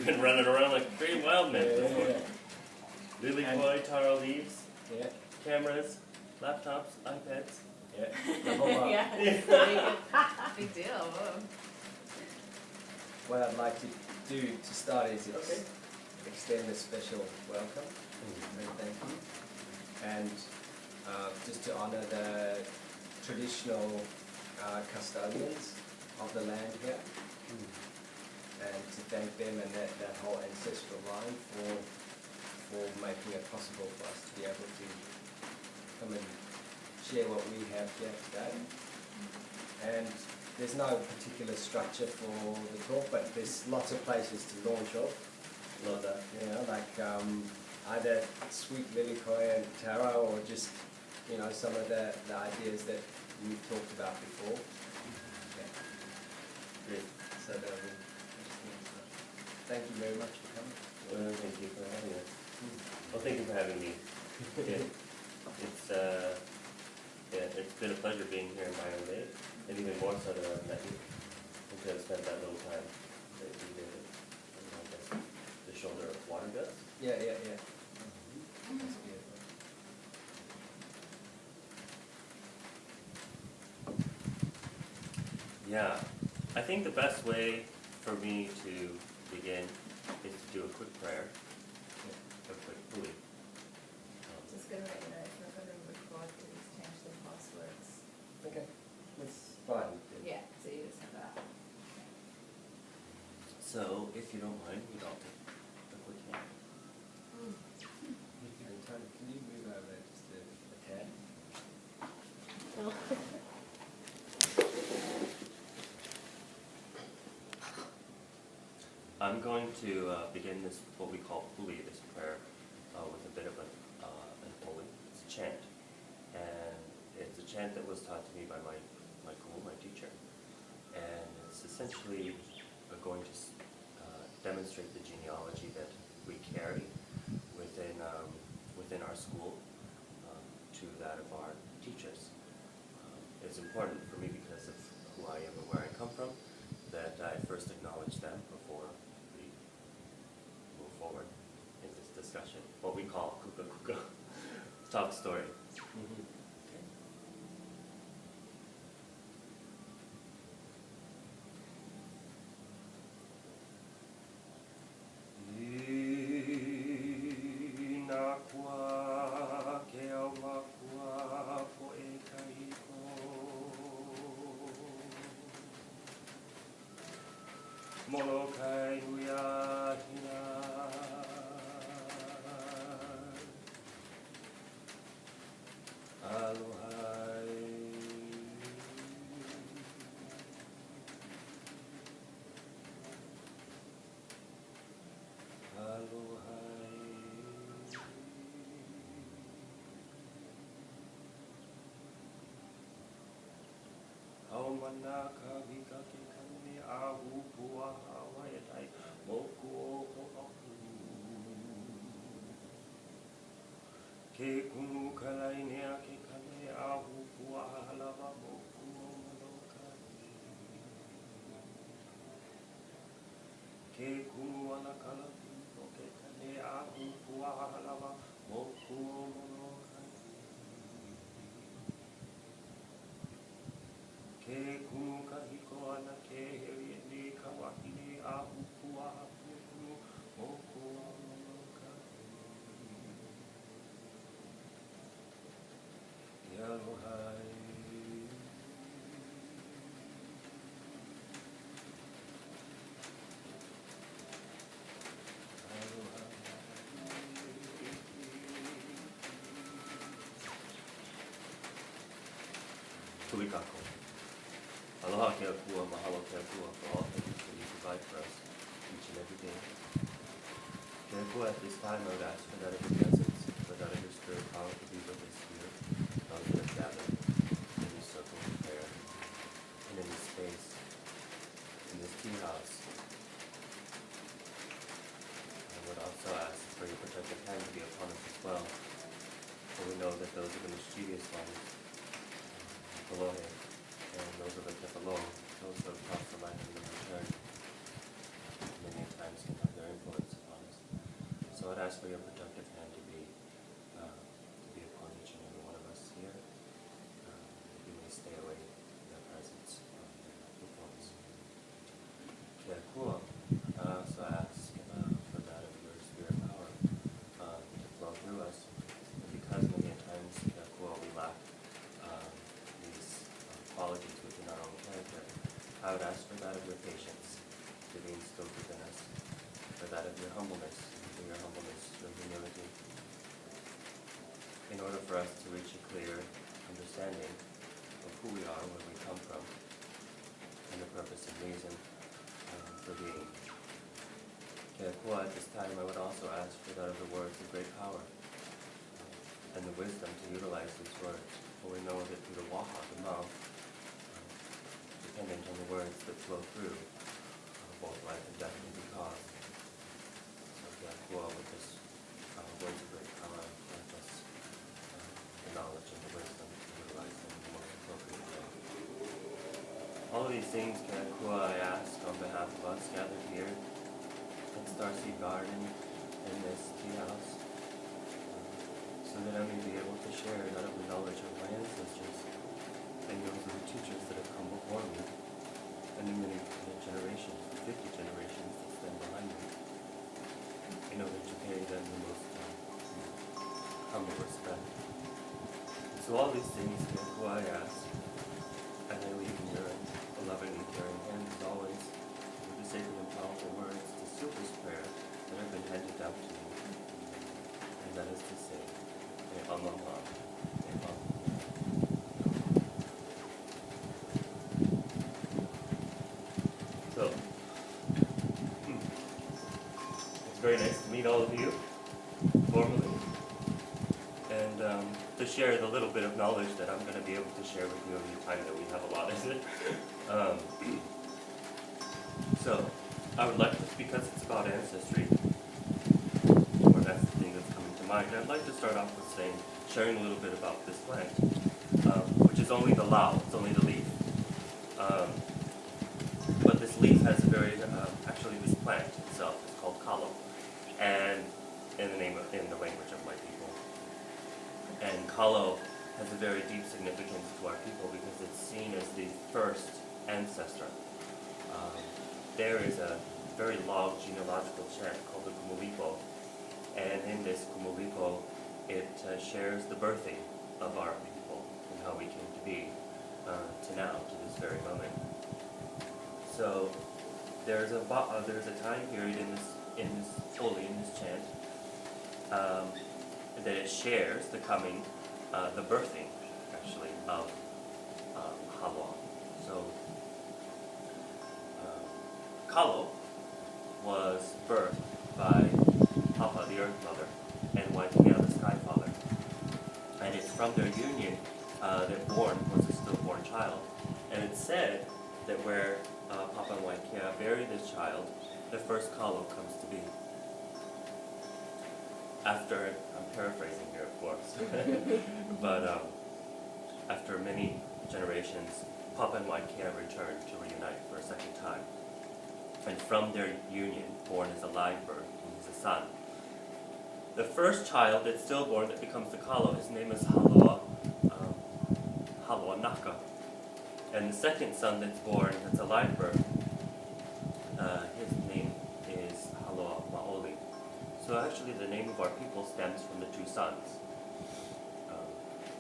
We've been running around like three wild men before. Yeah. Lily And- Koi, taro leaves, Yeah, cameras, laptops, iPads. yeah, the whole lot. Yeah, it's a big deal. Whoa. What I'd like to do to start is Okay. extend a special welcome and thank you. And just to honor the traditional custodians of the land here, and to thank them and that whole ancestral line for making it possible for us to be able to come and share what we have here today. And there's no particular structure for the talk, but there's lots of places to launch off. Love that. You know, like either sweet lily koi and taro, or just, you know, some of the ideas that we've talked about before. Yeah. Great. So that we thank you very much for coming. Well, thank you for having us. Well, thank you for having me. Yeah. It's been a pleasure being here in Byron Bay, and even more so that I've met you, and to have spent that little time that you did, I guess, the shoulder of water guts. Yeah. That's beautiful. Yeah, I think the best way for me to begin is to do a quick prayer, a quick plea. Just gonna let you know, if you're gonna record, please change the passwords. Okay, that's fine. Yeah, so you just have that. So, if you don't mind, we'd all take a quick hand. And Tony, can you move over just a tad? I'm going to begin this, what we call puli, this prayer, with a bit of an puli. It's a chant. And it's a chant that was taught to me by my guru, my teacher. And it's essentially going to demonstrate the genealogy that we carry within our school to that of our teachers. It's important for me because of who I am and where I come from, that I first acknowledge them before we move forward in this discussion. What we call kuka kuka, talk story. Okay. Molokai nuia hina Alohai Alohai Hawaiian Culture ahu pua Hawaiian moku o ho'oku ke kunu kalai nea ke kane ahu pua halava moku o molokai ke kunu ana kalapi o ke kane ahu pua halava moku o molokai ke kunu kahiko ana ke heri ni kawahini ahu pua hapu kunu moku o molokai Alohai Kawika. Aloha ke akua, mahalo ke akua for all things that you provide for us each and every day. Ke akua, at this time I would ask for that of your presence, for that of your spirit power to be with us here, those that have gathered in this circle of prayer, and in this space, in this tea house. I would also ask for your protective hand to be upon us as well, for we know that those are the mischievous ones below him, and those are the kept alone, those who have crossed the line and then returned, many times can have their ask for your protective hand to be upon each and every one of us here. You may stay away from their presence from their influence. Kia kua. So I ask for that of your spirit power to flow through us. And because many times Kia kua we lack these qualities within our own character, I would ask for that of your patience to be instilled within us, for that of your humbleness, your humility, in order for us to reach a clear understanding of who we are, where we come from, and the purpose and reason for being. Kia kua, at this time I would also ask for that of the words of great power, and the wisdom to utilize these words, for we know that through the waha, the mouth, dependent on the words that flow through, both life and death may be caused. So Kia kua, with this words of great power, grant us the knowledge and the wisdom to utilize them in the most appropriate way. All of these things, Kia kua, I ask on behalf of us gathered here in Starseed Garden in this tea house, so that I may be able to share that of the knowledge of my ancestors and those of the teachers that have come before me, and in many generations, 50 generations that stand behind me, in order to pay them the most humble respect. So all these things, who I ask, and I leave in your lovingly caring hands as always, with the sacred and powerful words to seal this prayer that have been handed down to me, and that is to say, E Amama, E Amama. So, it's very nice to meet all of you formally, and to share the little bit of knowledge that I'm going to be able to share with you in the time that we have allotted. So, I would like to, because it's about ancestry, or that's the thing that's coming to mind, I'd like to start off with sharing a little bit about this plant, which is only the lao, it's only the leaf. But this leaf has a very, actually this plant itself is called kalo, and in the language of my people. And kalo has a very deep significance to our people because it's seen as the first ancestor. There is a very long genealogical chant called the Kumulipo, and in this Kumulipo it shares the birthing of our people and how we came to be to now, to this very moment. So there's a time period in this chant that it shares the coming, the birthing actually of Hawa. So Kalo was birthed by Papa, the Earth Mother, and Waitea, the Sky Father. And it's from their union that born was a stillborn child. And it's said that where Papa and Waitea bury this child, the first Kalo comes to be. After, I'm paraphrasing here of course, but after many generations, Papa and Waitea return to reunite for a second time. And from their union, born as a live birth, who is a son. The first child that's stillborn that becomes the Kalo, his name is Haloa Naka. And the second son that's born, that's a live birth, his name is Haloa Maoli. So actually the name of our people stems from the two sons.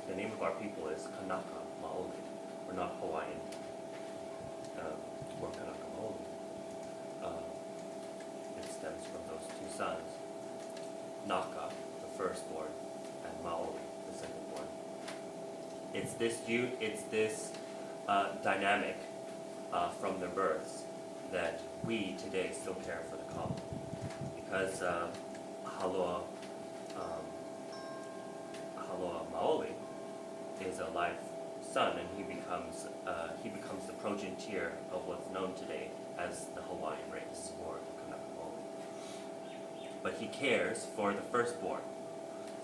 The name of our people is Kanaka Maoli. We're not Hawaiian. Or Kanaka Maoli. It stems from those two sons. Naka, the firstborn, and Maoli, the secondborn. It's this dynamic from their births that we today still care for the Kalo. Because Haloa Maoli is a live son, and he becomes the progenitor of what's known today as the Hawaiian race, or the Kanaka Maoli. But he cares for the firstborn.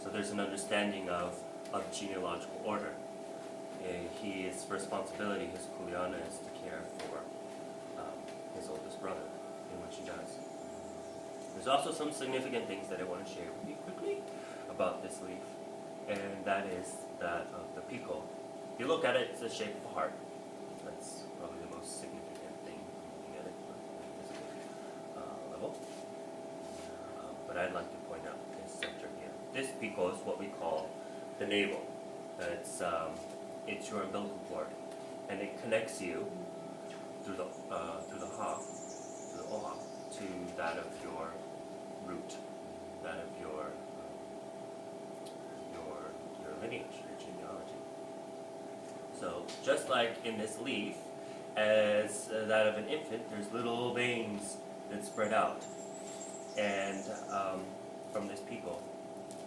So there's an understanding of genealogical order. His responsibility, his kuleana, is to care for his oldest brother, in which he does. There's also some significant things that I want to share with you quickly about this leaf, and that is that of the piko. If you look at it, it's the shape of a heart. That's probably the most significant thing looking at it on a physical level. But I'd like to point out this center here. This piko is what we call the navel. It's your umbilical cord, and it connects you through the oha, to that of your root, that of your lineage, your genealogy. So just like in this leaf, as that of an infant, there's little veins that spread out, and from this piko,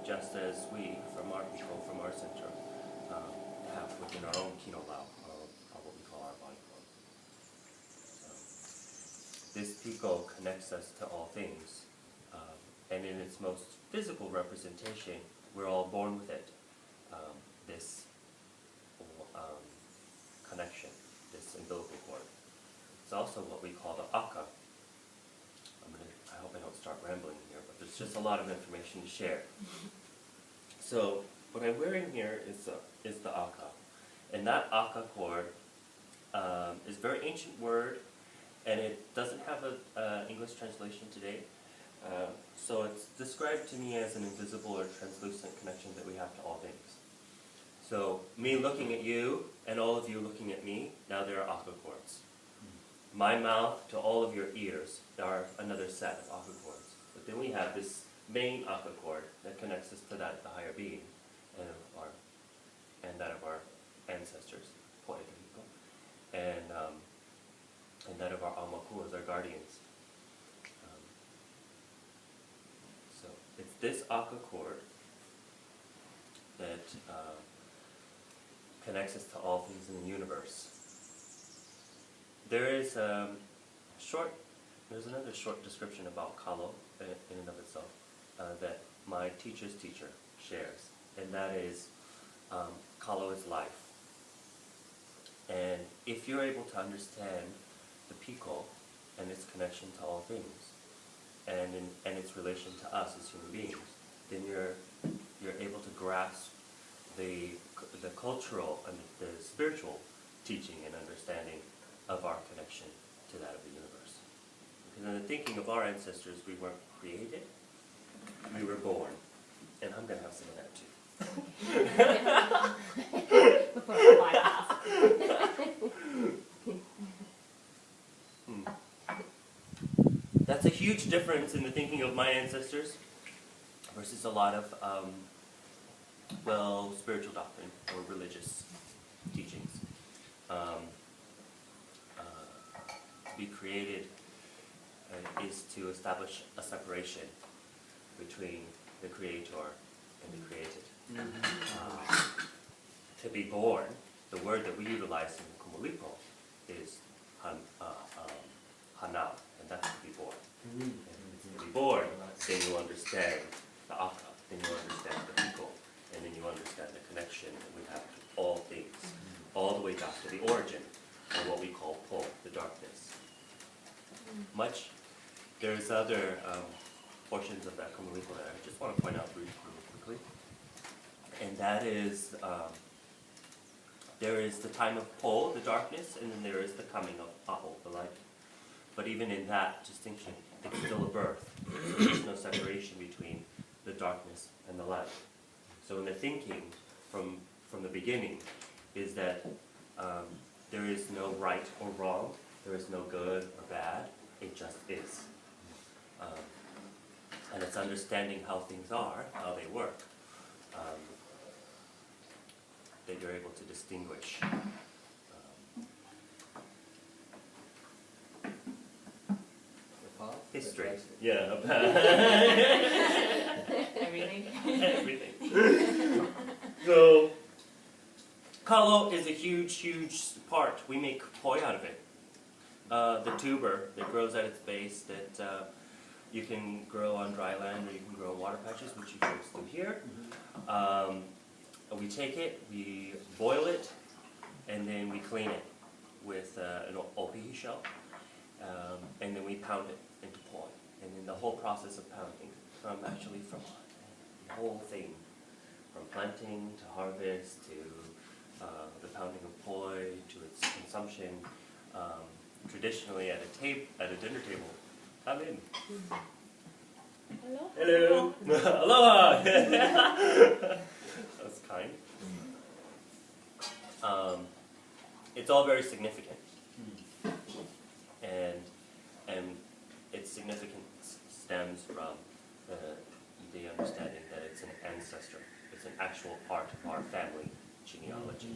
just as we, from our piko, from our center, have within our own kino lao, or what we call our body cord. This piko connects us to all things, and in its most physical representation, we're all born with it. This connection, this umbilical cord. It's also what we call the aka. I hope I don't start rambling here, but there's just a lot of information to share. So what I'm wearing here is the aka, and that aka cord is a very ancient word, and it doesn't have an English translation today. So it's described to me as an invisible or translucent connection that we have to all things. So me looking at you, and all of you looking at me, now there are aka cords. My mouth to all of your ears, there are another set of aka cords. But then we have this main aka cord that connects us to that of the higher being, and that of our ancestors, and that of our amakuas, our guardians. So it's this aka cord that connects us to all things in the universe. There's another short description about kalo in and of itself that my teacher's teacher shares, and that is kalo is life. And if you're able to understand the piko and its connection to all things, and its relation to us as human beings, then you're able to grasp the cultural and the spiritual teaching and understanding of our connection to that of the universe. Because in the thinking of our ancestors, we weren't created, we were born. And I'm going to have some of that too. Before I bypass. That's a huge difference in the thinking of my ancestors versus a lot of, spiritual doctrine or religious teachings. To be created is to establish a separation between the creator and the created. To be born, the word that we utilize in Kumulipo is hanau, and that's to be born. And to be born, then you understand the aka, then you understand the piko, and then you understand the connection that we have to all things, all the way back to the origin of what we call po, the darkness. There's other portions of that Kumulipo that I just want to point out really quickly, and that is there is the time of po, the darkness, and then there is the coming of aho, the light. But even in that distinction, it's still a birth. So there's no separation between the darkness and the light. So in the thinking from the beginning is that there is no right or wrong, there is no good or bad, it just is. And it's understanding how things are, how they work, that you're able to distinguish. History. Yeah. Everything. Everything. So, kalo is a huge, huge part. We make poi out of it. The tuber that grows at its base that you can grow on dry land or you can grow in water patches, which you folks do here. We take it, we boil it, and then we clean it with an opihi shell, and then we pound it into poi. and in the whole process of pounding, from the whole thing, from planting to harvest to the pounding of poi to its consumption, traditionally at a dinner table, come in. Hello? Hello. Aloha. That's kind. It's all very significant, and its significance stems from the understanding that it's an ancestor. It's an actual part of our family genealogy,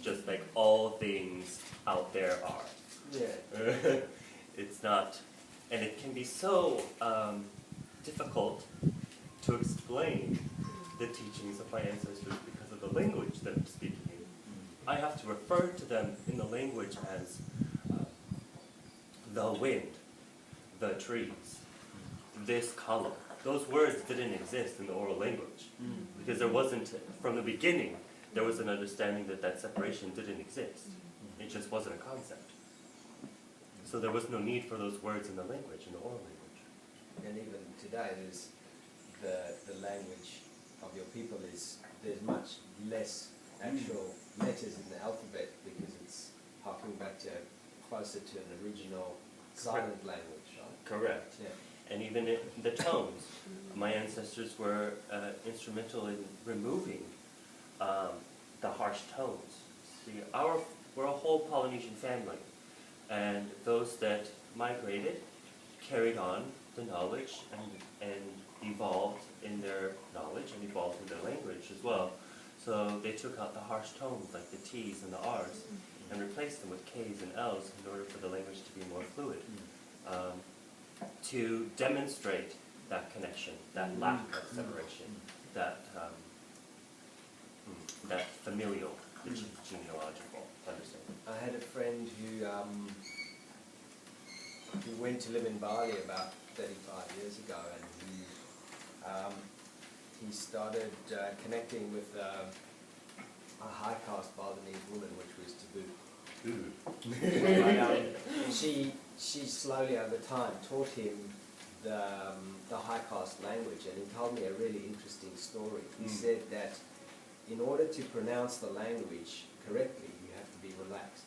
just like all things out there are. Yeah. It's not, and it can be so difficult to explain the teachings of my ancestors because of the language that I'm speaking in. I have to refer to them in the language as the wind, the trees, this color. Those words didn't exist in the oral language because there wasn't, from the beginning, there was an understanding that that separation didn't exist. It just wasn't a concept. So there was no need for those words in the language, in the oral language. And even today, there's the language of your people there's much less actual letters in the alphabet because it's harking back to closer to an original silent language, right? Correct. Yeah. And even in the tones. My ancestors were instrumental in removing the harsh tones. See, we're a whole Polynesian family, and those that migrated carried on the knowledge and evolved in their knowledge and evolved in their language as well. So they took out the harsh tones like the T's and the R's and replaced them with K's and L's in order for the language to be more fluid. To demonstrate that connection, that lack of separation, that familial, genealogical understanding. I had a friend who went to live in Bali about 35 years ago, and he started connecting with a high caste Balinese woman, which was taboo. But, she slowly over time taught him the high caste language, and he told me a really interesting story. He said that in order to pronounce the language correctly, you have to be relaxed.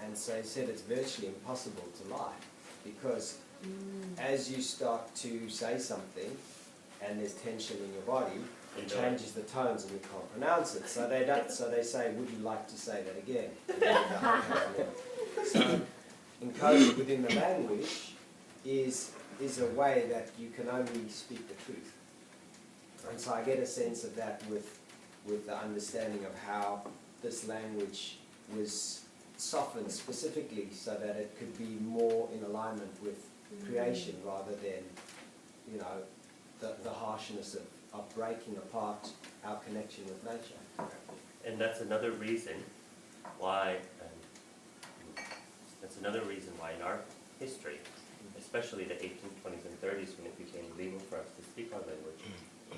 And so he said it's virtually impossible to lie, because as you start to say something and there's tension in your body, it changes the tones and you can't pronounce it. So they say, would you like to say that again? So encoded within the language is a way that you can only speak the truth. And so I get a sense of that with the understanding of how this language was softened specifically so that it could be more in alignment with creation rather than, you know, the harshness of breaking apart our connection with nature. And that's another reason why in our history, especially the 1820s and 30s when it became legal for us to speak our language,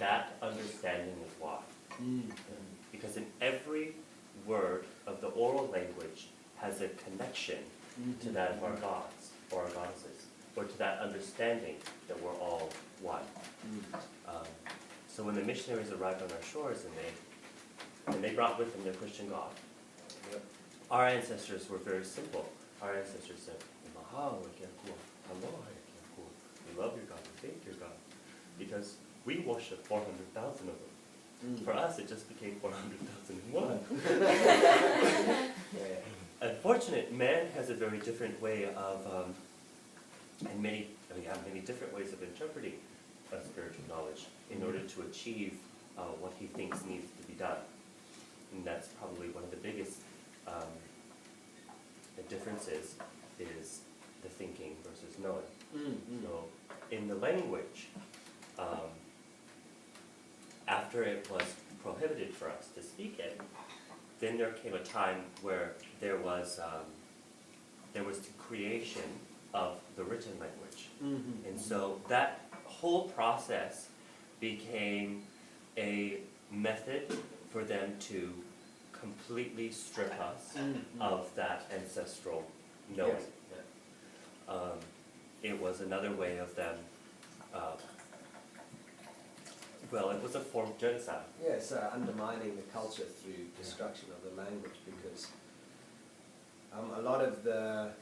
that understanding is why. Because in every word of the oral language has a connection to that of our gods or our goddesses, or to that understanding that we're all one. So when the missionaries arrived on our shores and they brought with them their Christian God, our ancestors were very simple. Our ancestors said, "Mahalo, aloha, we love your God, we thank your God," because we worship 400,000 of them. For us, it just became 400,001. Unfortunately, man has a very different way of, and many different ways of interpreting spiritual knowledge in order to achieve what he thinks needs to be done. And that's probably one of the biggest differences is the thinking versus knowing. So in the language, after it was prohibited for us to speak it, then there came a time where there was the creation of the written language. And so that whole process became a method for them to completely strip us of that ancestral knowing. it was another way of them, well, it was a form of genocide. Yes, undermining the culture through destruction of the language, because a lot of the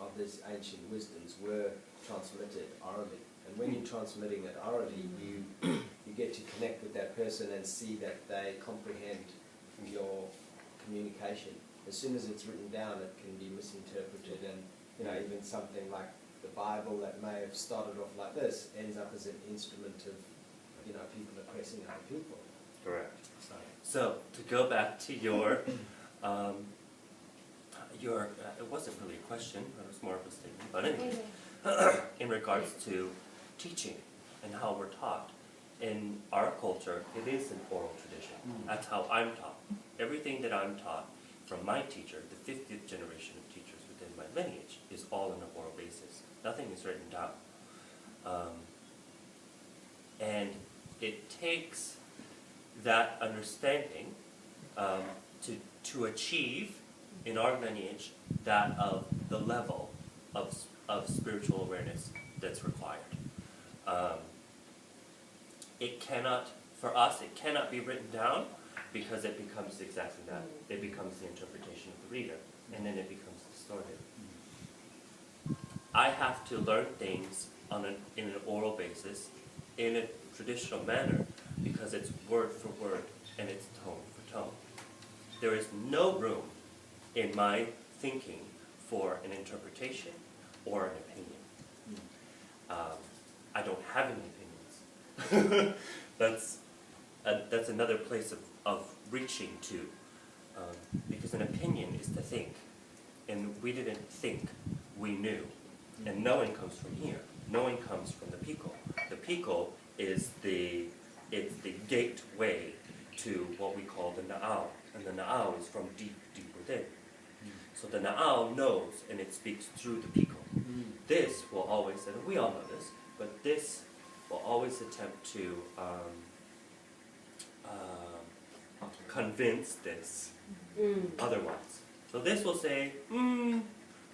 of these ancient wisdoms were transmitted orally, and when you're transmitting it orally, you get to connect with that person and see that they comprehend your communication. As soon as it's written down, it can be misinterpreted, and even something like the Bible that may have started off like this ends up as an instrument of people oppressing other people. Correct. So to go back to your it wasn't really a question, but it was more of a statement. But anyway, in regards to teaching and how we're taught, in our culture, it is an oral tradition. That's how I'm taught. Everything that I'm taught from my teacher, the 50th generation of teachers within my lineage, is all on an oral basis. Nothing is written down. And it takes that understanding to achieve, in our lineage, that of the level of spiritual awareness that's required. It cannot, for us, it cannot be written down, because it becomes exactly that. It becomes the interpretation of the reader, and then it becomes distorted. I have to learn things in an oral basis, in a traditional manner, because it's word for word, and it's tone for tone. There is no room in my thinking for an interpretation or an opinion. I don't have any opinions. That's another place of reaching to, because an opinion is to think, and we didn't think, we knew. And knowing comes from here. Knowing comes from the piko. The piko is the gateway to what we call the na'au, and the na'au is from deep within. So the na'au knows, and it speaks through the piko. This will always, and we all know this, but this will always attempt to convince this otherwise. So this will say,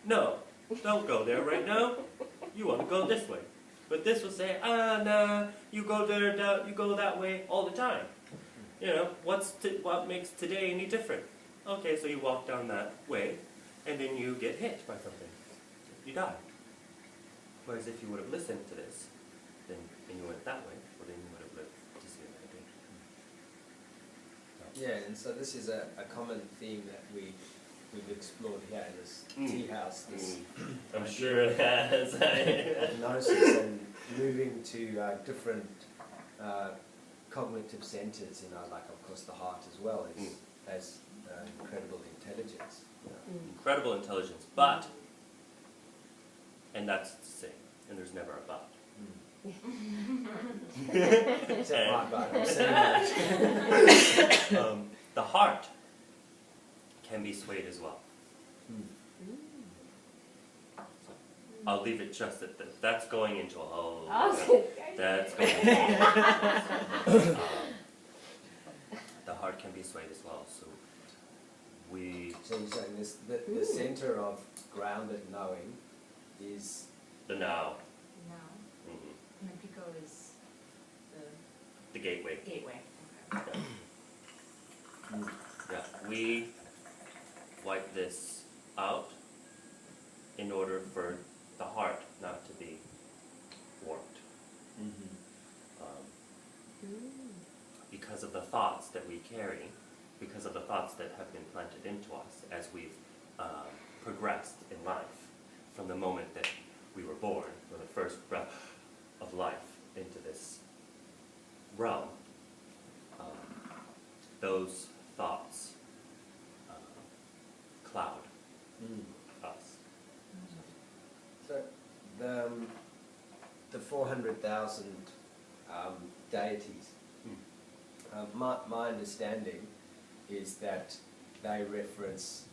no, don't go there right now. You want to go this way. But this will say, nah, you go there, you go that way all the time. What makes today any different? Okay, so you walk down that way, and then you get hit by something. You die. Whereas if you would have listened to this, and you went that way, well, then you would have lived to see another day. Yeah, and so this is a common theme that we've explored here in this tea house. This I'm sure it has. Hypnosis and moving to different cognitive centers, like of course the heart as well has incredible intelligence. Incredible intelligence, but, and that's the same, and there's never a but. Except my but, I'm saying that. The heart can be swayed as well. So I'll leave it just at that. That's going into a whole. That's going into the heart can be swayed as well. So So you're saying this, the center of grounded knowing is the now. Now. And the piko is The gateway. gateway. Yeah. Yeah, we wipe this out in order for the heart not to be warped. Because of the thoughts that we carry, because of the thoughts that have been planted into us as we've progressed in life, from the moment that we were born, or the first breath of life into this realm, those thoughts cloud us. So the 400,000 deities, my understanding is that they reference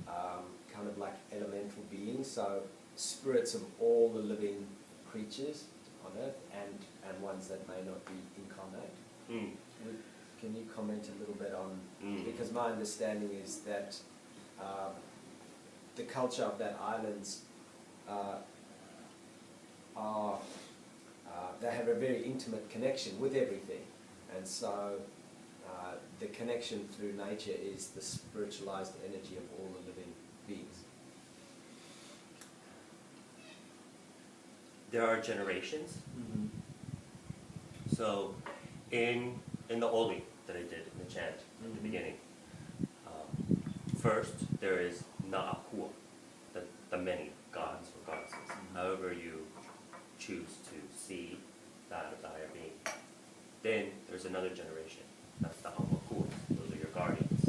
kind of like elemental beings, so spirits of all the living creatures on earth and ones that may not be incarnate. Can you comment a little bit on, because my understanding is that the culture of that island's they have a very intimate connection with everything, and so the connection through nature is the spiritualized energy of all the living beings. There are generations. So in the Oli that I did in the chant at the beginning, first there is Na'akua, the many gods or goddesses, however you choose to see that of the higher being. Then there's another generation, that's the Aumakuas, those are your guardians.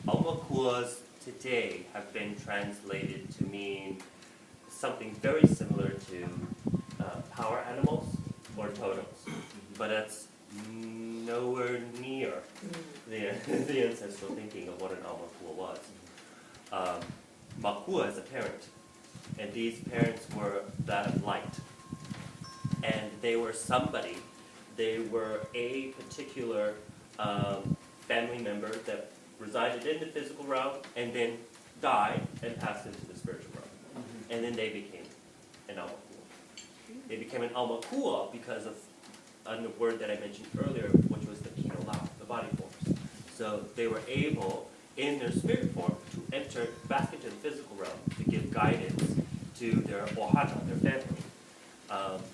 Aumakuas today have been translated to mean something very similar to power animals or totems, but that's nowhere near the ancestral thinking of what an Aumakua was. Makua is a parent, and these parents were that of light. And they were somebody, they were a particular family member that resided in the physical realm and then died and passed into the spiritual realm. And then they became an Aumakua. They became an Aumakua because of the word that I mentioned earlier, which was the kino lao, the body forms. So they were able, in their spirit form, to enter back into the physical realm to give guidance to their ohana, their family,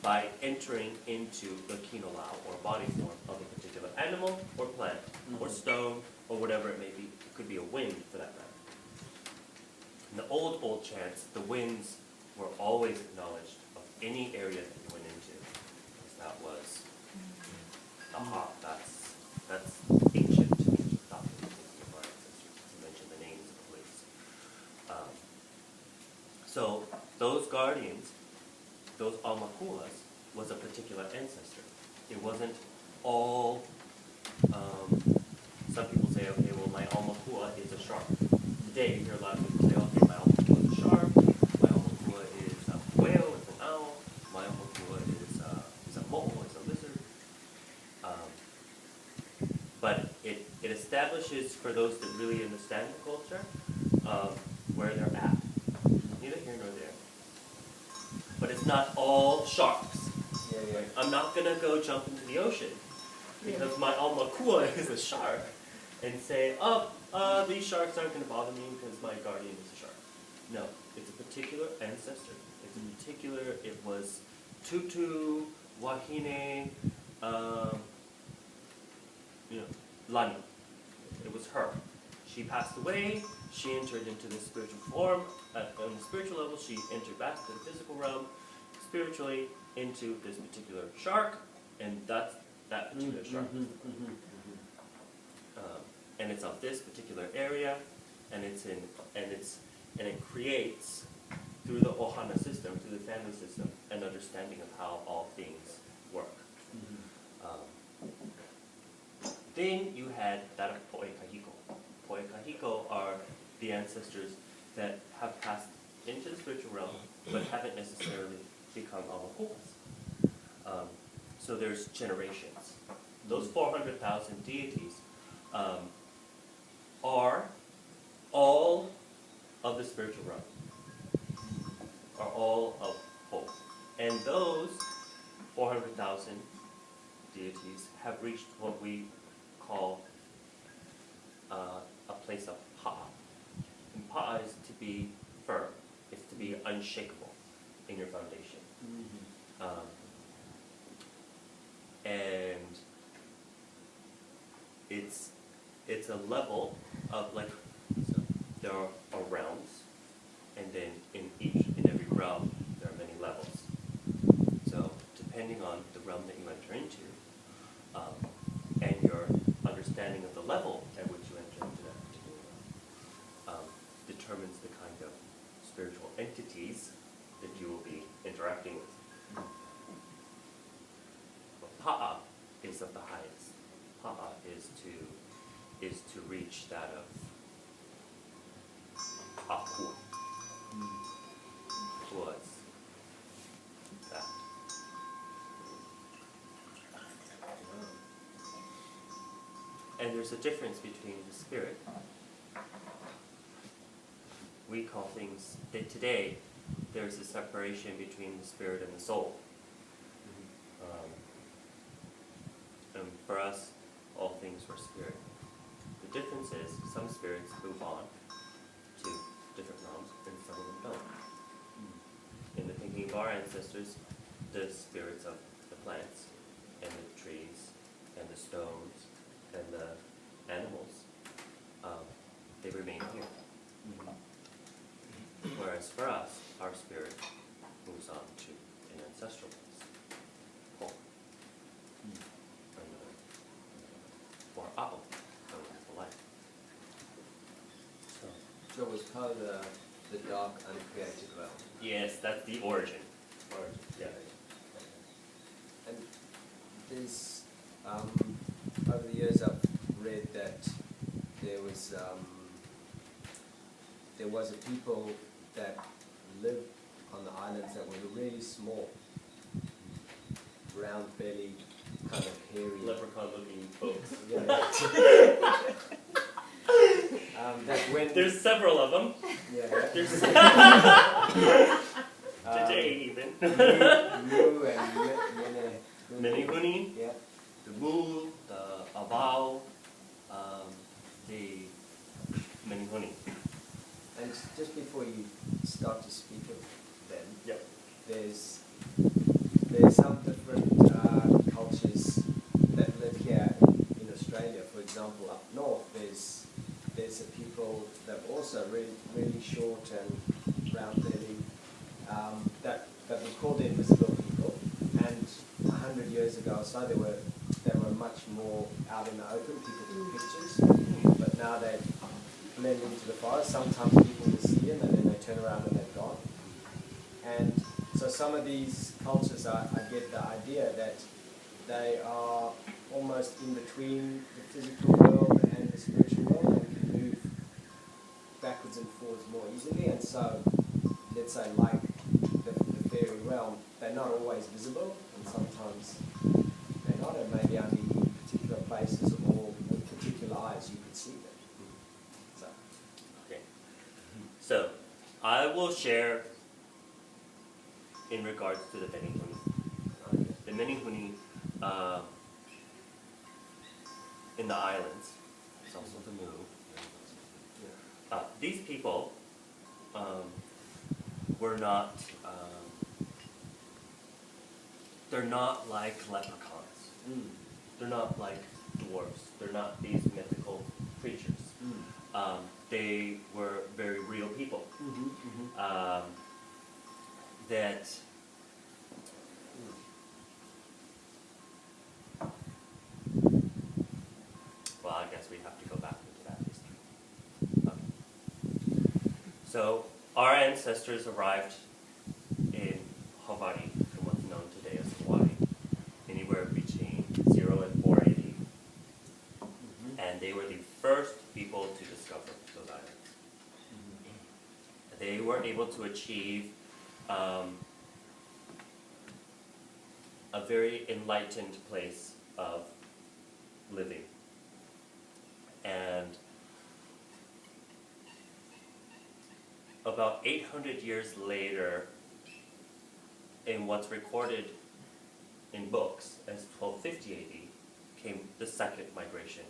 by entering into the kino lao, or body form, of a particular animal, or plant, or stone, or whatever it may be. It could be a wind, for that matter. In the old chants, the winds were always acknowledged of any area that you went into, because that was the heart. That's ancient thought of our ancestors. You mentioned the names of the place. So those guardians, those Aumakuas, was a particular ancestor. It wasn't all. Some people say, okay, well, my Aumakua is a shark. Today, you hear a lot of people say, okay, my Aumakua is a shark, my Aumakua is a whale, it's an owl, my Aumakua is a mole, it's a lizard. But it establishes, for those that really understand the culture, where they're at. Neither here nor there. But it's not all sharks. Yeah. I'm not going to go jump into the ocean because my Aumakua is a shark and say, these sharks aren't going to bother me because my guardian is a shark. No, it's a particular ancestor. It's a particular, it was Tutu, Wahine, Lani. It was her. She passed away, she entered into the spiritual form. On the spiritual level, she entered back to the physical realm, spiritually into this particular shark, and that's that particular shark. And it's of this particular area, and it creates, through the ohana system, through the family system, an understanding of how all things work. Then you had that of Poe Kahiko. Poe Kahiko are the ancestors that have passed into the spiritual realm, but haven't necessarily become Aumakuas. So there's generations. Those 400,000 deities are all of the spiritual realm, are all of hope. And those 400,000 deities have reached what we call a place of pa'a. And pa'a is to be firm, it's to be unshakable in your foundation. And it's a level of, like, so there are realms, and then in every realm there are many levels. So depending on the realm that you enter into, and your understanding of the level at which you enter into that particular realm, determines the kind of spiritual entities that you will be interacting with. But pa'a is of the highest. Pa'a is to reach that of akua. Was that. And there's a difference between the spirit. We call things, that today, there's a separation between the spirit and the soul. for us, all things were spirit. The difference is some spirits move on to different realms and some of them don't. In the thinking of our ancestors, the spirits of the plants and the trees and the stones and the animals, they remain here. Whereas for us, our spirit moves on to an ancestral place, home, or ao, the light. So it was part of the dark, uncreated realm. Yes, that's the origin. Yeah. And there's, over the years I've read that there was a people that lived on the islands that were really small, round belly, kind of hairy. Leprechaun-looking folks. Yeah. That when There's several of them. yeah, There's today even. Mu and Menehuni, Yeah. the Mu, the Abao, the Menehuni. And just before you start to speak of them, Yep. there's some different cultures that live here in Australia. For example, up north, there's a people that are also really short and round belly, that we call the invisible people. And 100 years ago or so, they were much more out in the open. People took pictures, but now they blend into the forest. Sometimes people will see them and then they turn around and they're gone. And so some of these cultures, I get the idea that they are almost in between the physical world and the spiritual world and can move backwards and forwards more easily. And so, let's say like the fairy realm, they're not always visible, and sometimes they're not, and maybe only in particular places or with particular eyes you could see them. So. Okay. So, I will share in regards to the Menehuni. The Menehuni in the islands, it's also the Mu. These people were not, they're not like leprechauns. They're not like dwarves. They're not these mythical creatures. They were very real people. That well, I guess we have to go back into that history. So, our ancestors arrived in Hawaii, in what's known today as Hawaii, anywhere between 0 and 480. And they were the first people to discover those islands. They were able to achieve a very enlightened place of living. And about 800 years later, in what's recorded in books as 1250 AD, came the second migration.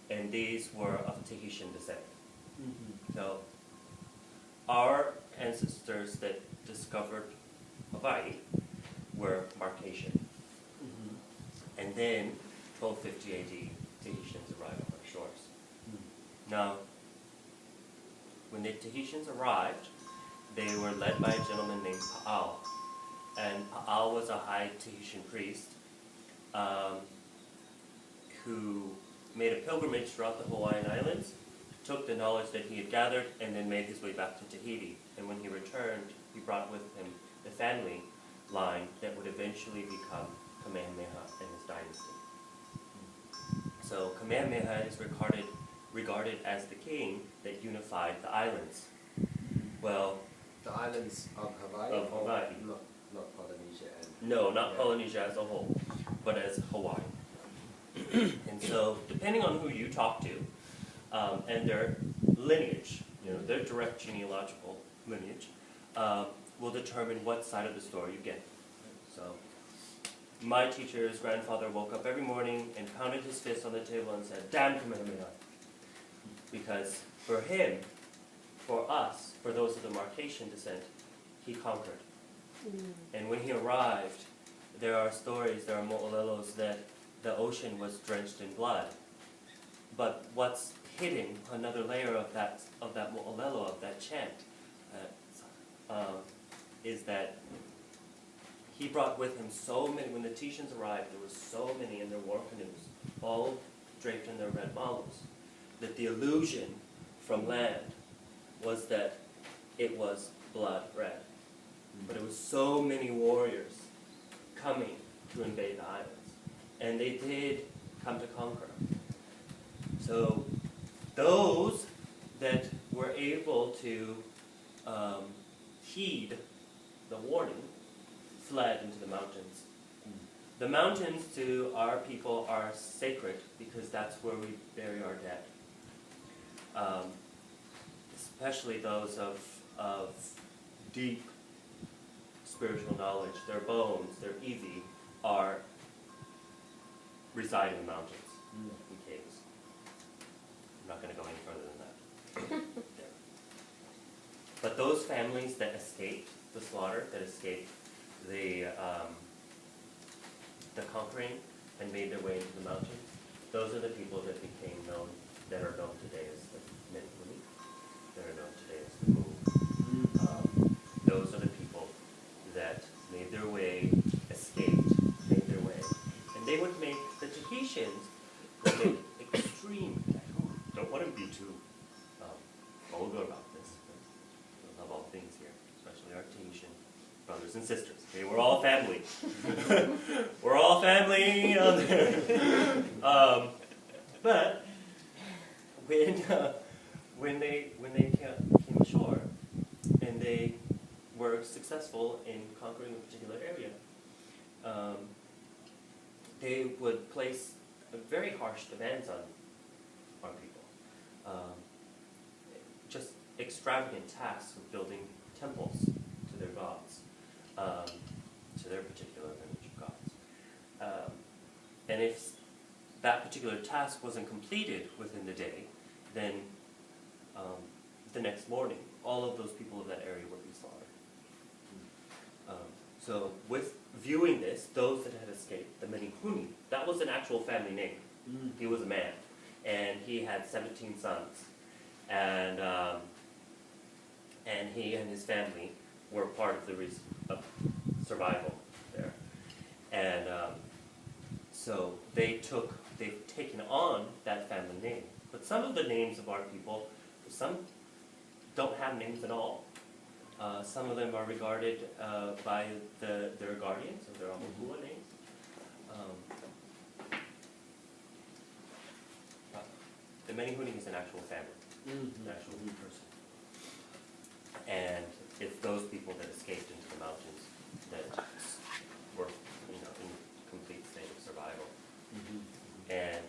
And these were of Tahitian descent. So, our ancestors that discovered Hawaii were Marquesian. And then, 1250 AD, Tahitians arrived on our shores. Now, when the Tahitians arrived, they were led by a gentleman named Pa'ao. And Pa'ao was a high Tahitian priest who made a pilgrimage throughout the Hawaiian Islands, took the knowledge that he had gathered, and then made his way back to Tahiti. And when he returned, he brought with him the family line that would eventually become Kamehameha and his dynasty. So Kamehameha is regarded as the king that unified the islands. Well, The islands of Hawaii? Of Hawaii. Not Polynesia and... no, not Polynesia as a whole, but as Hawaii. And so, depending on who you talk to, and their lineage, their direct genealogical lineage, will determine what side of the story you get. So, my teacher's grandfather woke up every morning and pounded his fist on the table and said, "Dan Kamehameha." Because for him, for us, for those of the Marquesian descent, he conquered. And when he arrived, there are stories, there are mo'olelos that the ocean was drenched in blood. But what's hidden, another layer of that mo'olelo, of that chant, is that he brought with him so many. When the Tahitians arrived, there were so many in their war canoes, all draped in their red malos, that the illusion from land was that it was blood red. But it was so many warriors coming to invade the islands. And they did come to conquer. So those that were able to heed the warning fled into the mountains. The mountains to our people are sacred because that's where we bury our dead. Especially those of deep spiritual knowledge. Their bones, their iwi, reside in the mountains, in caves. I'm not going to go any further than that. There. But those families that escaped the slaughter, that escaped the conquering and made their way into the mountains, those are the people that became known, that are known today as the Menhuni, that are known today as the Mu. Those are the people that made their way, escaped, made their way. And they would make, the Tahitians would make extreme, I don't want to be too vulgar about this, but I love all things here, especially our Tahitian brothers and sisters. Okay, we're all family. We're all family on there. But when they came ashore and they were successful in conquering a particular area, they would place very harsh demands on people. Just extravagant tasks of building temples to their gods, to their particular lineage of gods. And if that particular task wasn't completed within the day, then the next morning, all of those people of that area would be slaughtered. So with viewing this, those that had escaped, the Menhuni, that was an actual family name. He was a man, and he had 17 sons. And he and his family were part of the survival there. And so they've taken on that family name. But some of the names of our people, some don't have names at all. Some of them are regarded by their guardians, or their Amahua names. The Menhuni is an actual family, an actual person. And it's those people that escaped into the mountains that were, in complete state of survival. And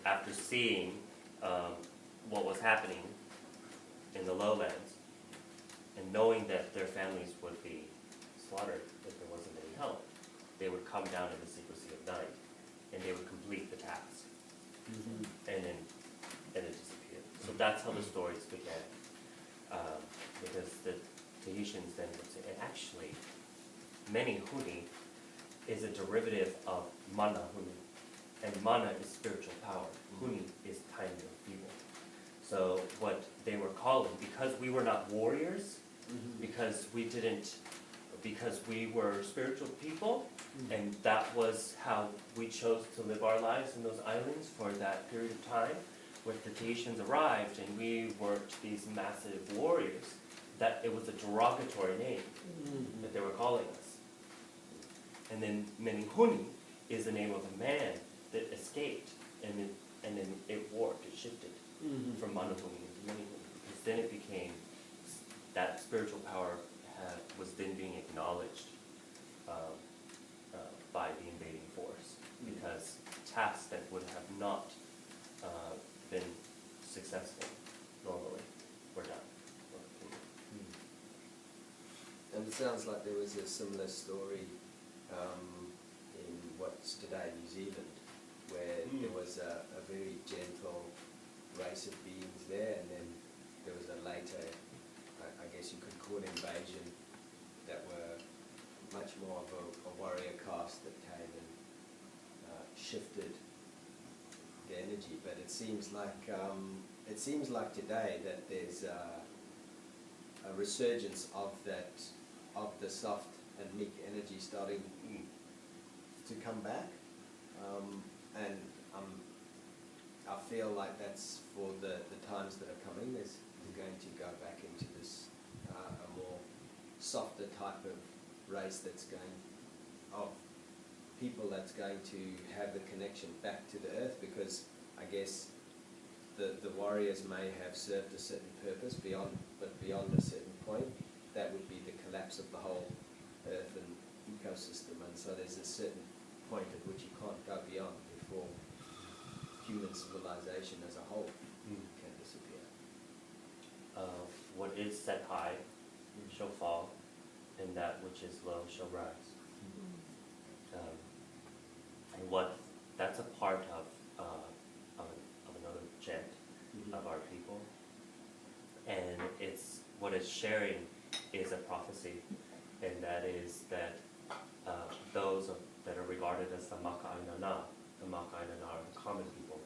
after seeing what was happening in the lowlands, and knowing that their families would be slaughtered if there wasn't any help, they would come down in the secrecy of night, and they would complete the task, and then it disappeared. So that's how the stories began, because the Tahitians then would say, and actually, Menhuni is a derivative of mana huni, and mana is spiritual power. Huni is tiny or feeble. So what they were calling, because we were not warriors, because we were spiritual people, and that was how we chose to live our lives in those islands for that period of time, when the Tahitians arrived and we weren't these massive warriors, that it was a derogatory name that they were calling us. And then Menhuni is the name of a man that escaped, and then it warped, it shifted from Manahuni into Menhuni, because then it became, that spiritual power was then being acknowledged by the invading force, because tasks that would have not been successful normally were done. And it sounds like there was a similar story in what's today New Zealand, where there was a very gentle race of beings there, and then there was a later, I guess you could call it invasion, that were much more of a warrior caste that came and shifted the energy. But it seems like today that there's a resurgence of the soft and meek energy starting to come back, and I feel like that's for the times that are coming. We're going to go back into this a more softer type of race of people that's going to have the connection back to the earth, because I guess the warriors may have served a certain purpose but beyond a certain point, that would be the collapse of the whole earth and ecosystem, and so there's a certain point at which you can't go beyond before human civilization as a whole can disappear. What is set high shall fall, and that which is low shall rise. And that's a part of another chant of our people, and what it's sharing is a prophecy, and that is that those that are regarded as the Maka'ainana, are the common people,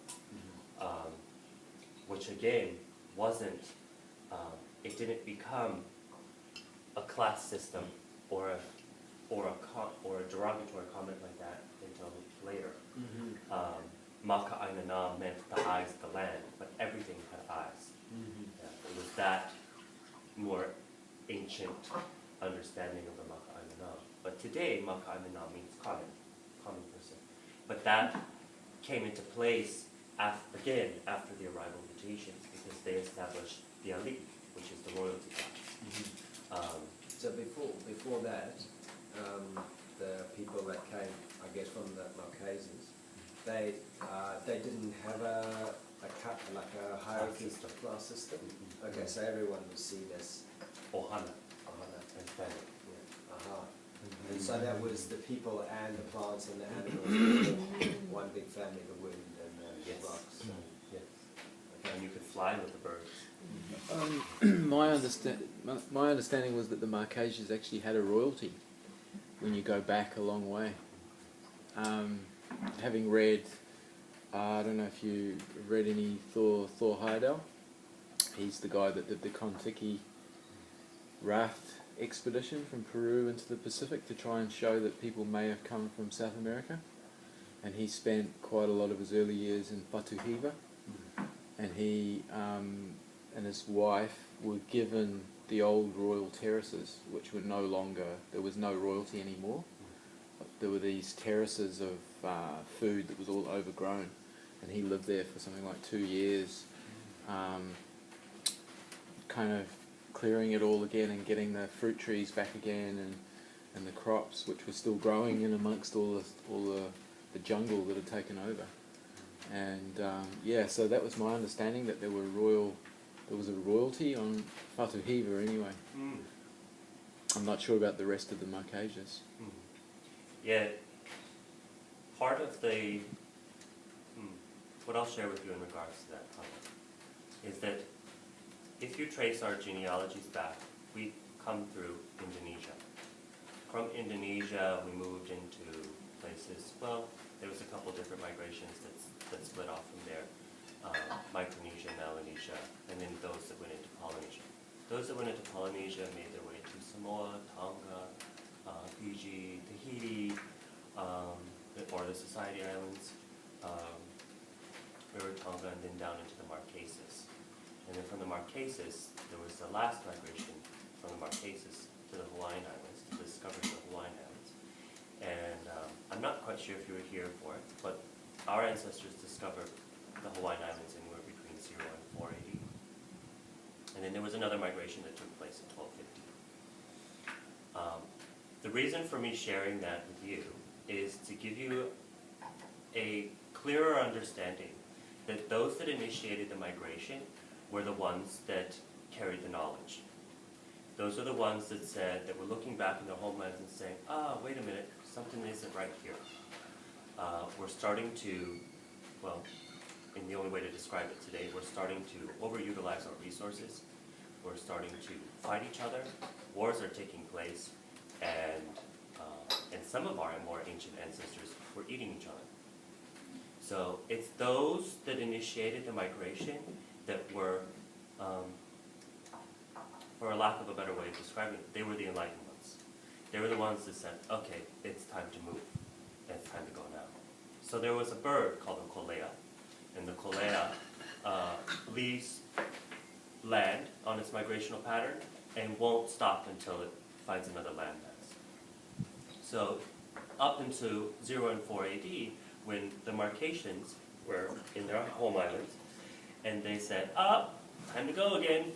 which again wasn't, it didn't become a class system or a derogatory comment like that until later. Maka'ainana meant the eyes of the land, but everything had eyes. Yeah, it was that more ancient understanding of the Maka'ainana. But today, Maka'ainana means common person. But that came into place after the arrival of the Tahitians, because they established the Ali, which is the royalty class. So before that, the people that came, I guess, from the Marquesas, they didn't have a hierarchy class system. Okay, so everyone was seen as Ohana. And family. Yeah. And so that was the people and the plants and the animals, one big family, the wind and the rocks. Yes. Okay. And you could fly with the birds. My understanding was that the Marquesas actually had a royalty when you go back a long way. Having read, I don't know if you read any Thor Heyerdahl. He's the guy that did the Kon-Tiki raft expedition from Peru into the Pacific to try and show that people may have come from South America. And he spent quite a lot of his early years in Fatuhiva. And he and his wife were given the old royal terraces, which were no longer, there was no royalty anymore. There were these terraces of food that was all overgrown, and he lived there for something like 2 years, kind of clearing it all again and getting the fruit trees back again, and the crops which were still growing in amongst all the jungle that had taken over. And so that was my understanding, that there was a royalty on Fatuhiva anyway. I'm not sure about the rest of the Marquesas. Yeah, part of what I'll share with you in regards to that comment is that if you trace our genealogies back, we come through Indonesia. From Indonesia, we moved into places, well, there was a couple different migrations that split off from there. Micronesia, Melanesia, and then those that went into Polynesia. Those that went into Polynesia made their way to Samoa, Tonga, Fiji, Tahiti, or the Society Islands, Tonga, and then down into the Marquesas. And then from the Marquesas, there was the last migration from the Marquesas to the Hawaiian Islands, to the discovery of the Hawaiian Islands. And I'm not quite sure if you were here for it, but our ancestors discovered the Hawaiian Islands anywhere between 0 and 480. And then there was another migration that took place in 1250. The reason for me sharing that with you is to give you a clearer understanding that those that initiated the migration were the ones that carried the knowledge. Those are the ones that were looking back in their homelands and saying, wait a minute, something isn't right here. we're starting to, well, in the only way to describe it today, we're starting to overutilize our resources. We're starting to fight each other. Wars are taking place, and some of our more ancient ancestors were eating each other. So it's those that initiated the migration that were, for a lack of a better way of describing it, they were the enlightened ones. They were the ones that said, okay, it's time to move. It's time to go now. So there was a bird called the kolea, and the kolea leaves land on its migrational pattern and won't stop until it finds another landmass. So up into 0 and 4 AD, when the Marcations were in their home islands, and they said, time to go again.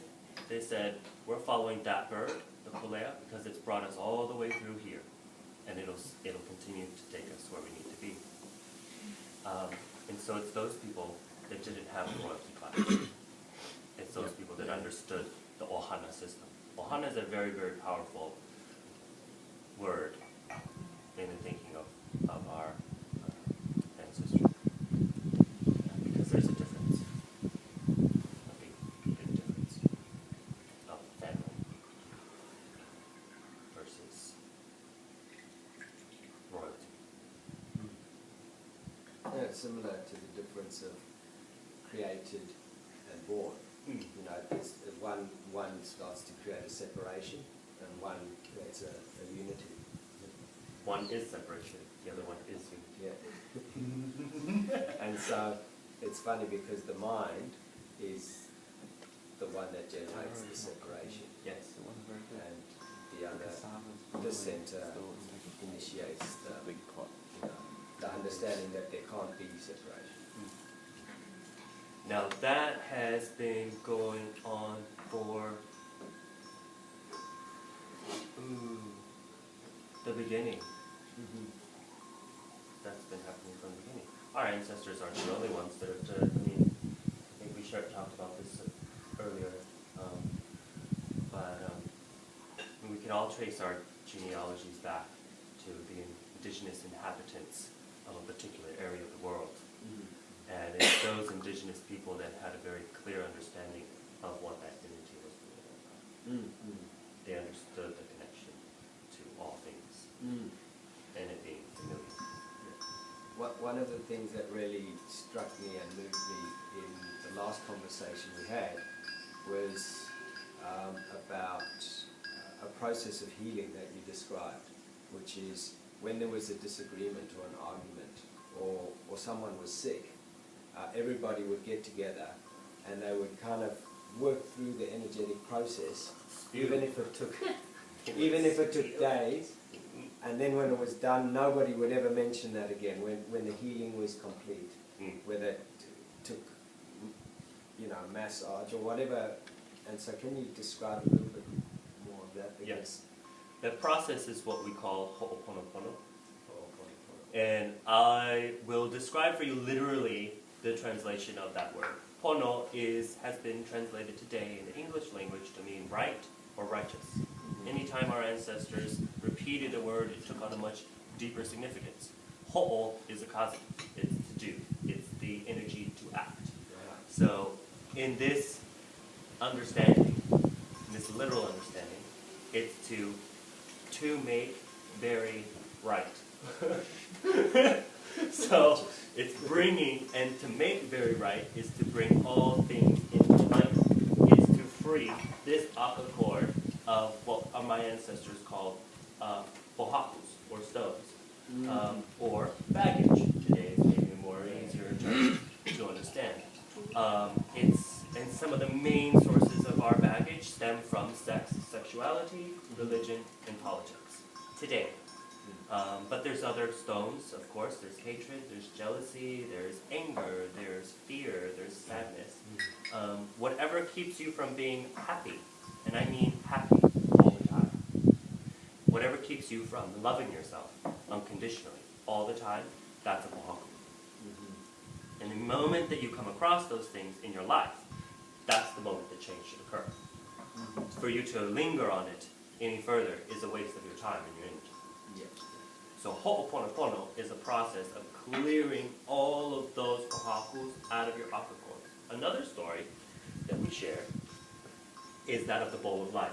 They said, we're following that bird, the kolea, because it's brought us all the way through here, and it'll continue to take us where we need to be. And so it's those people that didn't have the royalty class. It's those people that understood the ohana system. Ohana is a very, very powerful word in the thinking of our ancestry. Because there's a difference, a big difference of family versus royalty. Yeah, it's similar to the difference of created and born. You know, one starts to create a separation, and one creates a unity. One is separation, the other one is unity. Yeah. And so it's funny because the mind is the one that generates the separation, Yes. and the other, the center, initiates the, the understanding that there can't be separation. Now that has been going on for the beginning. That's been happening from the beginning. Our ancestors aren't the only ones that have done it. I mean, I think we talked about this earlier, but we can all trace our genealogies back to the indigenous inhabitants of a particular area of the world. And it's those indigenous people that had a very clear understanding of what that energy was doing. They understood the connection to all things, and it being familiar. One of the things that really struck me and moved me in the last conversation we had was about a process of healing that you described, which is when there was a disagreement or an argument, or someone was sick, everybody would get together and they would kind of work through the energetic process, even if it took days, and then when it was done, nobody would ever mention that again. When the healing was complete, whether it took, massage or whatever. And so, can you describe a little bit more of that? Yes, the process is what we call ho'oponopono, and I will describe for you literally the translation of that word. Pono has been translated today in the English language to mean right or righteous. Anytime our ancestors repeated a word, it took on a much deeper significance. Ho'o is a causative. It's to do. It's the energy to act. So in this understanding, this literal understanding, it's to make very right. So it's bringing, and to make very right is to bring all things into alignment. It's to free this akacord of what my ancestors called pohakus, or stones, or baggage. Today is maybe a more easier term to understand. And some of the main sources of our baggage stem from sex, sexuality, religion, and politics. Today. But there's other stones, of course. There's hatred, there's jealousy, there's anger, there's fear, there's sadness. Whatever keeps you from being happy, and I mean happy all the time. Whatever keeps you from loving yourself unconditionally all the time, that's a pohaku. And the moment that you come across those things in your life, that's the moment that change should occur. For you to linger on it any further is a waste of your time and your energy. So ho'oponopono is a process of clearing all of those pahakus out of your akakon. Another story that we share is that of the bowl of light.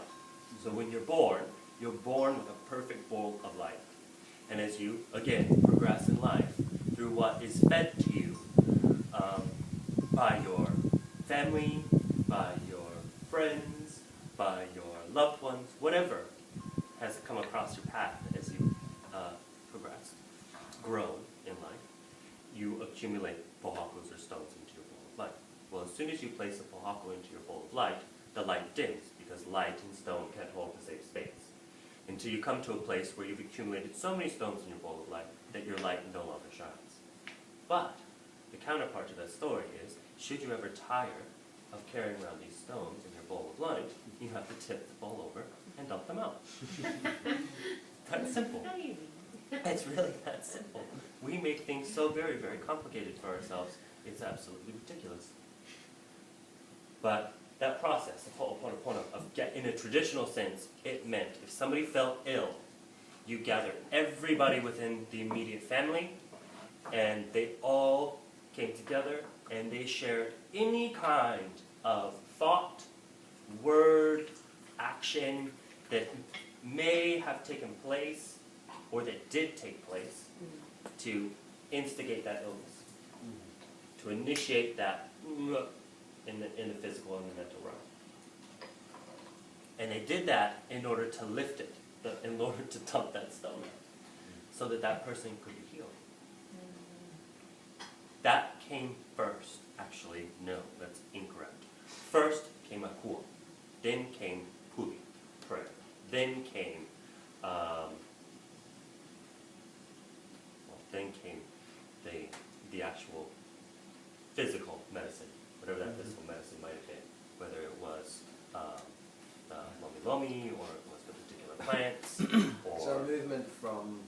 So when you're born with a perfect bowl of light. And as you, again, progress in life through what is fed to you by your family, by your friends, by your loved ones, whatever has come across your path as you progress, grow in life, you accumulate pohakus or stones into your bowl of light. Well, as soon as you place a pohaku into your bowl of light, the light dims because light and stone can't hold the same space. Until you come to a place where you've accumulated so many stones in your bowl of light that your light no longer shines. But the counterpart to that story is, should you ever tire of carrying around these stones in your bowl of light, you have to tip the bowl over and dump them out. That's simple. It's really that simple. We make things so very, very complicated for ourselves. It's absolutely ridiculous. But that process of ho'oponopono, in a traditional sense, it meant if somebody felt ill, you gathered everybody within the immediate family, and they all came together and they shared any kind of thought, word, action that may have taken place or that did take place to instigate that illness, to initiate that in the physical and the mental realm. And they did that in order to lift it, in order to dump that stone, so that that person could be healed. That came first. Actually, no, that's incorrect. First came a kua, then came puli, prayer, then came the actual physical medicine, whatever that physical medicine might have been, whether it was the lomi or it was the particular plants, or So a movement from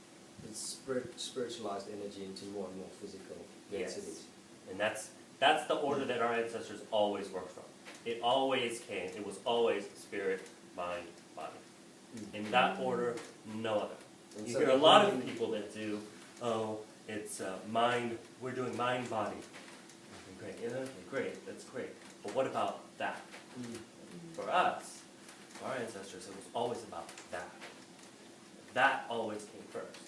the spiritualized energy into more and more physical densities. And that's the order that our ancestors always worked from. It always came. It was always spirit, mind, body. In that order, no other. And You so hear a the lot of healing- people that do, oh, it's mind, we're doing mind, body. Okay, great, yeah, okay, great, that's great. But what about that? For us, our ancestors, it was always about that. That always came first.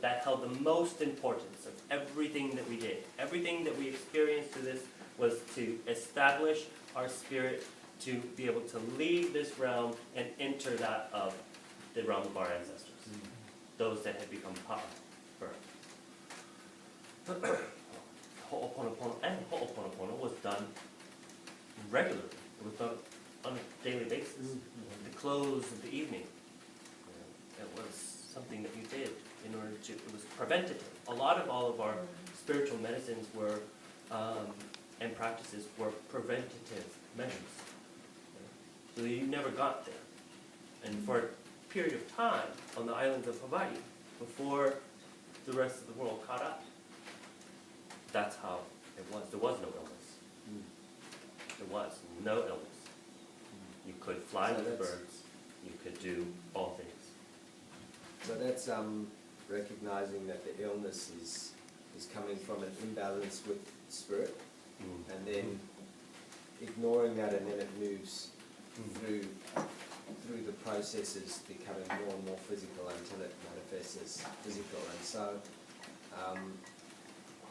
That held the most importance of everything that we did. Everything that we experienced through this was to establish our spirit to be able to leave this realm and enter that of the realm of our ancestors. Those that had become pa first. Ho'oponopono and ho'oponopono was done regularly. It was done on a daily basis. At the close of the evening. It was something that you did in order to, it was preventative. All of our spiritual medicines were, and practices were preventative measures. So you never got there. And for a period of time on the islands of Hawaii, before the rest of the world caught up, that's how it was. There was no illness. There was no illness. You could fly So with the that's- birds. You could do all things. So that's recognizing that the illness is coming from an imbalance with spirit, and then ignoring that, and then it moves through the processes, becoming more and more physical until it manifests as physical. And so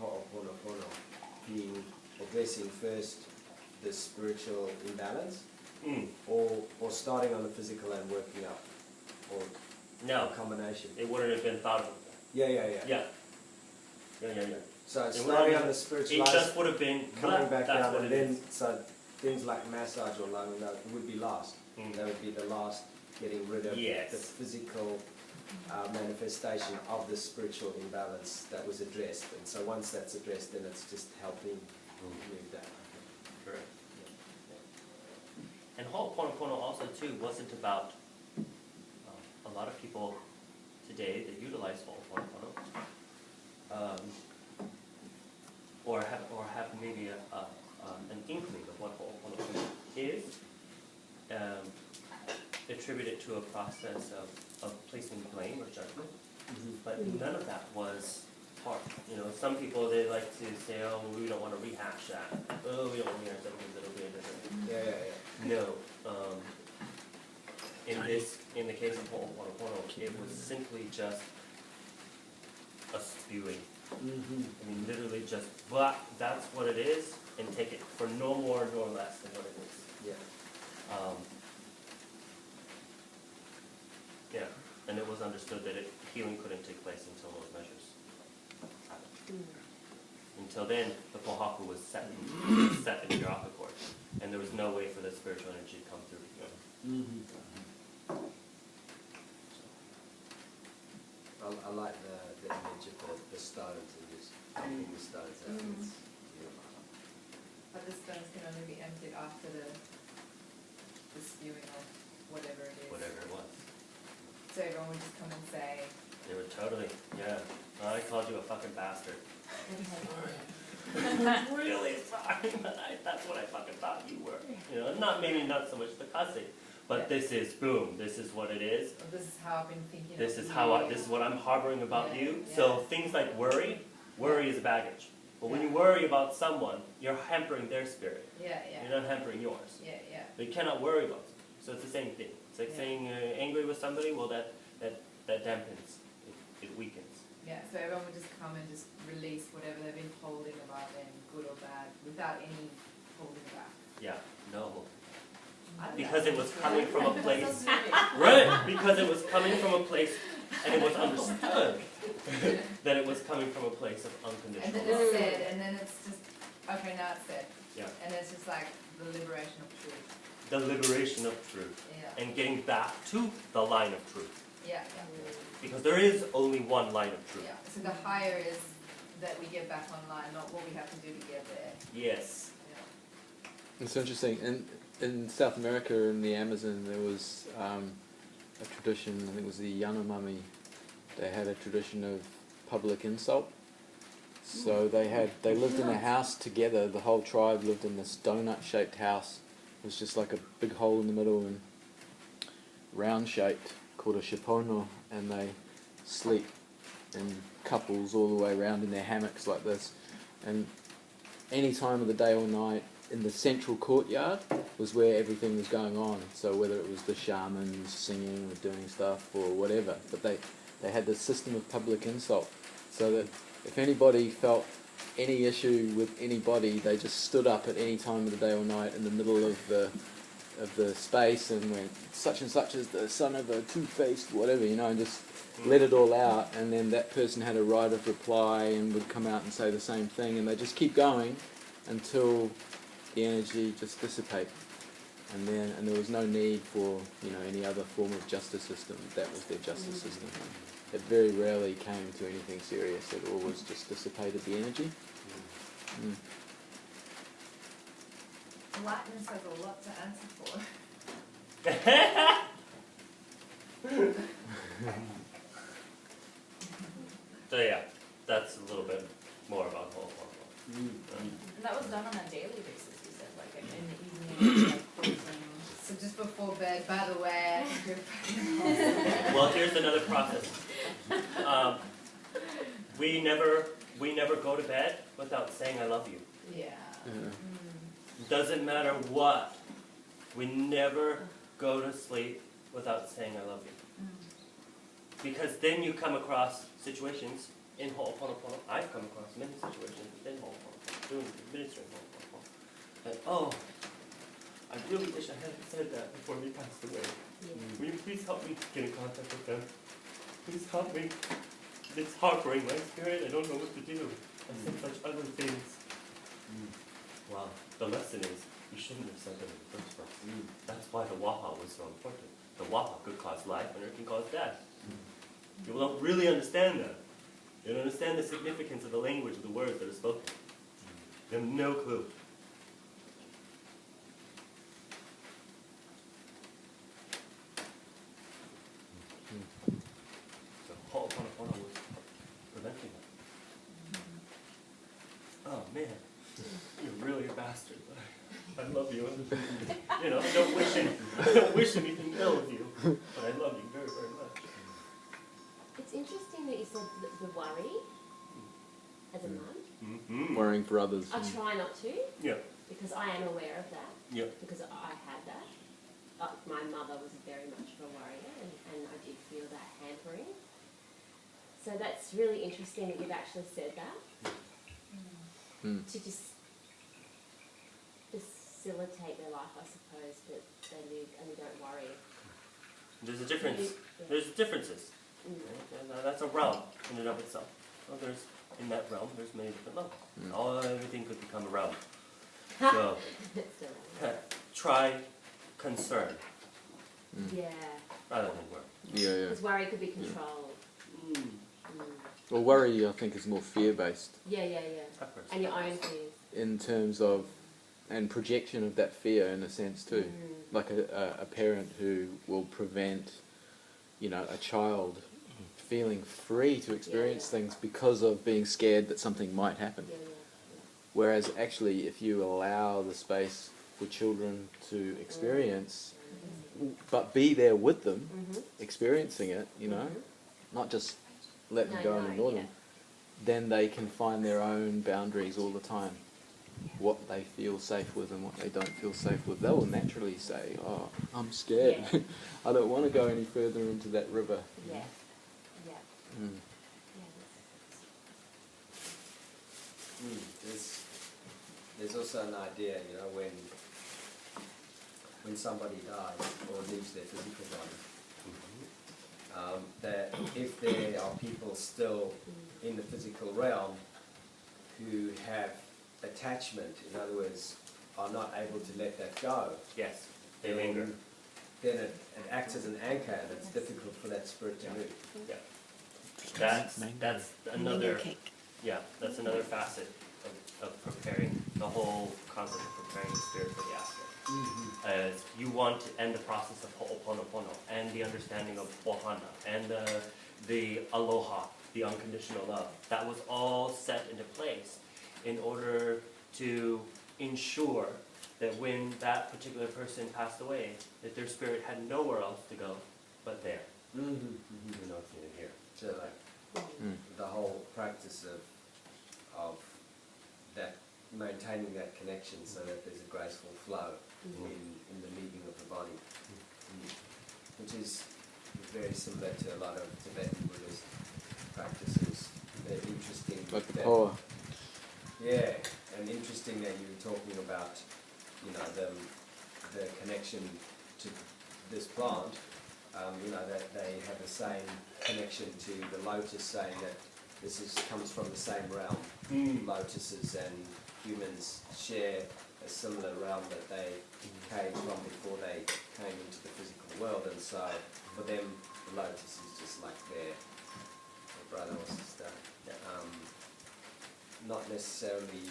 ho'oponopono being or blessing first the spiritual imbalance, or starting on the physical and working up, or No, a combination. it wouldn't have been thought of. Yeah. Yeah. So It starting wouldn't on the have- It spiritualized, just would have been coming back that's down, what and it then is. so things like massage or lung would be last. That would be the last, getting rid of Yes. the physical manifestation of the spiritual imbalance that was addressed. And so once that's addressed, then it's just helping move that. Correct. And Ho'oponopono also too wasn't about a lot of people today that utilize Ho'oponopono or have maybe an inkling of what Ho'oponopono is, attribute it to a process of placing blame or judgment but none of that was part. You know, some people, they like to say, oh, we don't want to rehash that. Oh, we don't want to rehash that because it'll be a different. Yeah. No. In the case of Ho'oponopono, it was simply just a spewing. I mean, literally just, but that's what it is, and take it for no more nor less than what it is. Yeah. Yeah, and it was understood that healing couldn't take place until those measures happened. Until then, the pohaku was set in your upper court, and there was no way for the spiritual energy to come through. You know? I like the image of the stones and just taking the stones out. It's beautiful. But the stones can only be emptied after the spewing of whatever it is. Whatever it was. So everyone would just come and say, They were totally, yeah. I called you a fucking bastard. Really sorry, but that's what I fucking thought you were. You know, maybe not so much the cussing, but this is boom. This is what it is. this is how I've been thinking This of is you. how this is what I'm harboring about Yeah, you. yeah. So things like worry is baggage. But when you worry about someone, you're hampering their spirit. Yeah. You're not hampering yours. Yeah. But you cannot worry about it. So it's the same thing. It's like saying angry with somebody. Well, that dampens. It weakens. Yeah, so everyone would just come and just release whatever they've been holding about them, good or bad, without any holding back. Yeah. No. I don't Because know. it was coming from a place. That's really- Right. Because it was coming from a place, and it was understood that it was coming from a place of And unconditional then love. it's said, and then it's just, okay, now it's said. Yeah. And it's just like the liberation of truth. The liberation of truth. Yeah. And getting back to the line of truth. Yeah. Because there is only one line of truth. Yeah. So the higher is that we get back online, not what we have to do to get there. Yes. Yeah. It's interesting. In South America, in the Amazon, there was a tradition, I think it was the Yanomami, they had a tradition of public insult. So they lived in a house together, the whole tribe lived in this donut-shaped house. It was just like a big hole in the middle and round-shaped, called a shipono, and they sleep in couples all the way around in their hammocks like this. And any time of the day or night, in the central courtyard was where everything was going on. So whether it was the shamans singing or doing stuff or whatever, but they had this system of public insult, so that if anybody felt any issue with anybody, they just stood up at any time of the day or night in the middle of the space and went, such and such is the son of a two-faced whatever, you know, and just let it all out, and then that person had a right of reply and would come out and say the same thing, and they just keep going until the energy just dissipate, and there was no need for, you know, any other form of justice system. That was their justice system. It very rarely came to anything serious. It always just dissipated the energy. Lightness has a lot to answer for. So yeah, that's a little bit more about Ho'oponopono. And that was done on a daily basis, you said, like in the evening, like closing. So just before bed, by the way, Well, here's another process. We never go to bed without saying I love you. yeah. Doesn't matter what. We never go to sleep without saying I love you. Because then you come across situations in Ho'oponopono. I've come across many situations in Ho'oponopono, doing ministering Ho'oponopono. And oh, I really wish I hadn't said that before they passed away. Will you please help me get in contact with them? Please help me. It's harboring my spirit. I don't know what to do. I said such ugly things. Wow. The lesson is you shouldn't have said them in the first place. That's why the waha was so important. The waha could cause life and it can cause death. People don't really understand that. They don't understand the significance of the language of the words that are spoken. They have no clue. So Ho'oponopono was preventing that. Oh man, you're really a bastard. I love you. You know, I don't wish anything ill of you, but I love you very, very much. It's interesting that you said the worry as a mum. Mm-hmm. Worrying for others. I try not to Yeah. because I am aware of that. Yeah. Because I had that. My mother was very much of a worrier, and I did feel that hampering. So that's really interesting that you've actually said that. Mm. To just facilitate their life, I suppose, that they live and they don't worry. There's a difference. Yeah. There's differences. Mm. And that's a realm in and of itself. Well, there's in that realm. There's many different levels. Everything could become a realm. So try concern Yeah. rather than worry. Yeah, yeah. Because worry could be controlled. Well, worry, I think, is more fear-based Yeah. That person. And your own fears. in terms of, and projection of that fear in a sense too. Like a parent who will prevent, a child feeling free to experience things because of being scared that something might happen. Yeah. Whereas actually, if you allow the space for children to experience, but be there with them, experiencing it, not just let them go and ignore them, then they can find their own boundaries all the time. What they feel safe with and what they don't feel safe with. They will naturally say, "Oh, I'm scared. Yeah. I don't want to go any further into that river." Yeah. Mm. There's also an idea, when somebody dies or leaves their physical body, that if there are people still in the physical realm who have attachment, in other words, are not able to let that go, Yes. They linger. then it acts as an anchor, and it's difficult for that spirit to move. Yeah. That's another. Yeah, that's another facet of preparing the whole concept of preparing the spirit for the after. As you want to end the process of ho'oponopono and the understanding of ohana and the aloha, the unconditional love. That was all set into place in order to ensure that when that particular person passed away, that their spirit had nowhere else to go but there. Even though it's needed here. So like the whole practice of that, maintaining that connection so that there's a graceful flow in the leaving of the body, which is very similar to a lot of Tibetan Buddhist practices. They're interesting. Like the poa. Yeah, and interesting that you were talking about, the connection to this plant. That they have the same connection to the lotus, saying that this comes from the same realm. Lotuses and humans share a similar realm that they came from before they came into the physical world, and so for them, the lotus is just like their brother or sister. Not necessarily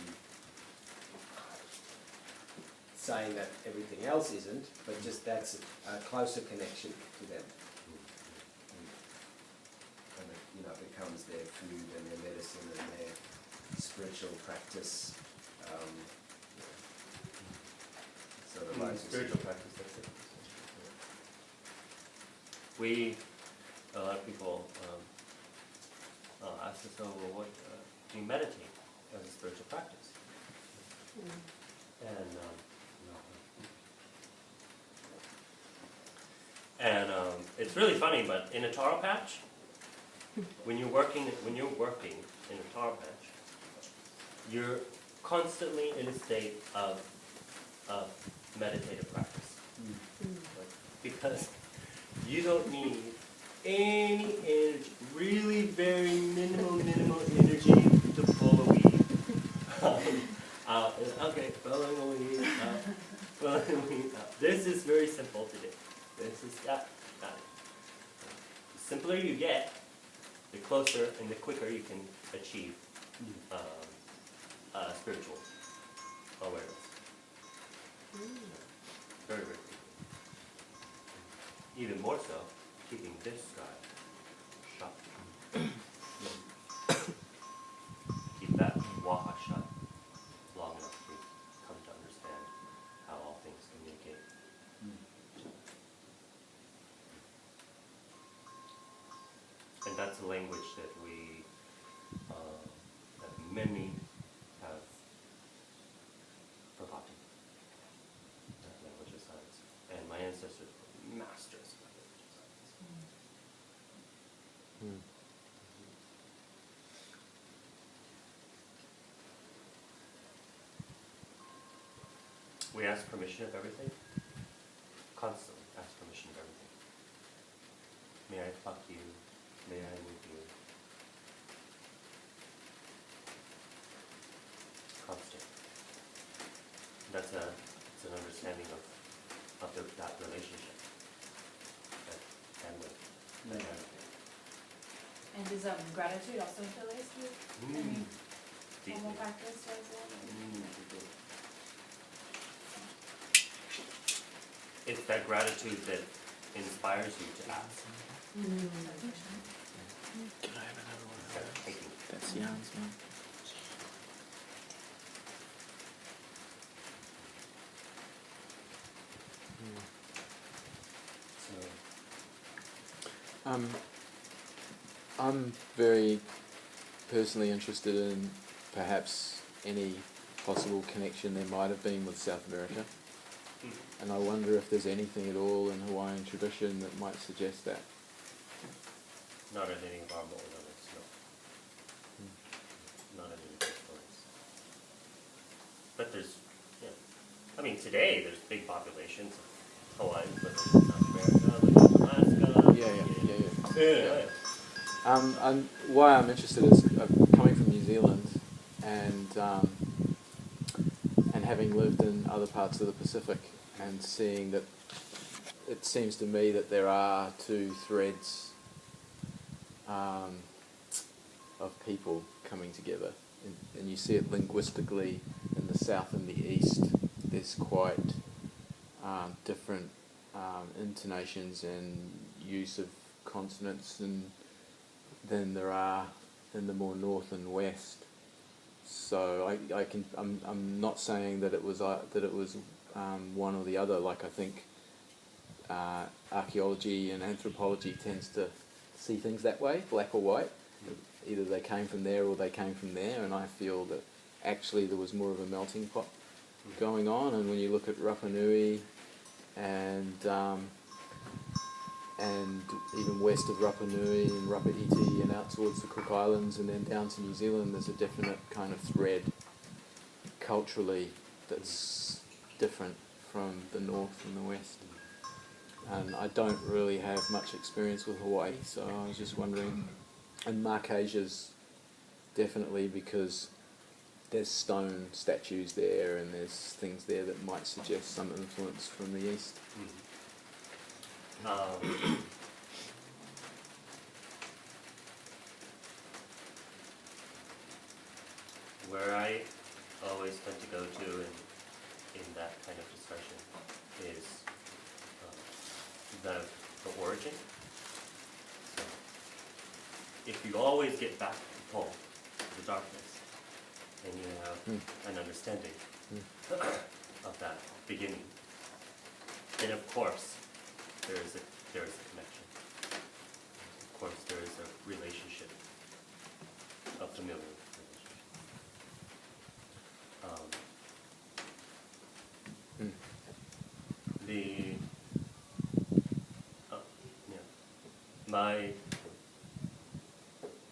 saying that everything else isn't, but just that's a closer connection to them. And it becomes their food and their medicine and their spiritual practice. So the lotus. Spiritual practice, that's it. A lot of people ask us, what do you meditate as a spiritual practice? And it's really funny, but in a taro patch, when you're working in a taro patch, you're constantly in a state of meditative practice. Because you don't need any energy, really very minimal energy to pull a weed. Okay, blowing a weed out, blowing a weed out. This is very simple to do. This is that. The simpler you get, the closer and the quicker you can achieve spiritual awareness. Very, very quickly. Even more so, keeping this guy shut. Keep that waha shut long enough to come to understand how all things communicate. And that's a language that that many have forgotten. That language of signs. And my ancestors were masters of that language of signs. Hmm. We ask permission of everything. Constantly ask permission of everything. May I pluck you? May I move you? Constant. It's an understanding of that relationship. That bandwidth. That bandwidth. And is gratitude also interlaced with any formal Deeply. practice as well? It's that gratitude that inspires you to ask. Can I have another one of That those? taking. That's Jan's one. So, I'm very personally interested in perhaps any possible connection there might have been with South America. And I wonder if there's anything at all in Hawaiian tradition that might suggest that. not at any of our moral limits, no. Not at any of those points. But there's, I mean, today there's big populations of Hawaiians living in South America, living in Alaska. Yeah. And why I'm interested is coming from New Zealand and having lived in other parts of the Pacific and seeing that it seems to me that there are two threads of people coming together. And you see it linguistically in the South and the East. There's quite different intonations and use of consonants than there are in the more North and West. So I'm not saying that it was one or the other. Like I think archaeology and anthropology tends to see things that way, black or white. Either they came from there or they came from there, and I feel that actually there was more of a melting pot going on. And when you look at Rapa Nui and even west of Rapa Nui and Rapa Iti and out towards the Cook Islands and then down to New Zealand, there's a definite kind of thread culturally that's different from the north and the west. And I don't really have much experience with Hawaii, so I was just wondering. And Marquesia's definitely because there's stone statues there and there's things there that might suggest some influence from the east. Where I always tend to go to in that kind of discussion is the origin. So if you always get back to the darkness, and you have an understanding of that beginning, then of course there is a connection. Of course there is a relationship, a familiar relationship. My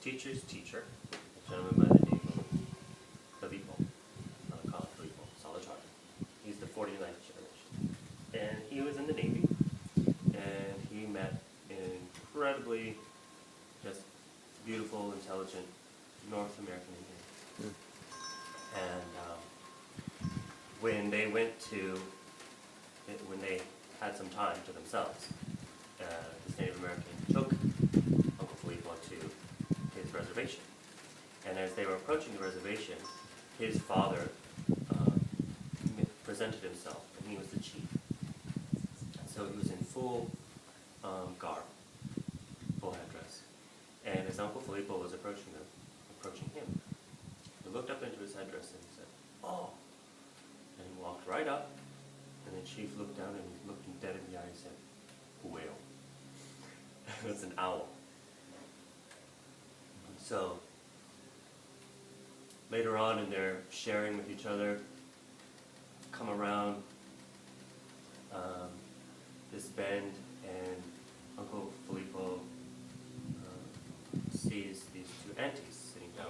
teacher's teacher, a gentleman by the name of Filipo, Filipo Salvatore. He's the 49th generation. And he was in the Navy, and he met an incredibly just beautiful, intelligent North American Indian. And when they had some time to themselves, this Native American took Uncle Filipo to his reservation. And as they were approaching the reservation, his father presented himself, and he was the chief. And so he was in full garb, full headdress. And as Uncle Filipo was approaching him, he looked up into his headdress and he said, "Oh!" And he walked right up, and the chief looked down and he looked him dead in the eye and said, "Whale." That's an owl. So later on in their sharing with each other, come around this bend, and Uncle Filippo sees these two aunties sitting down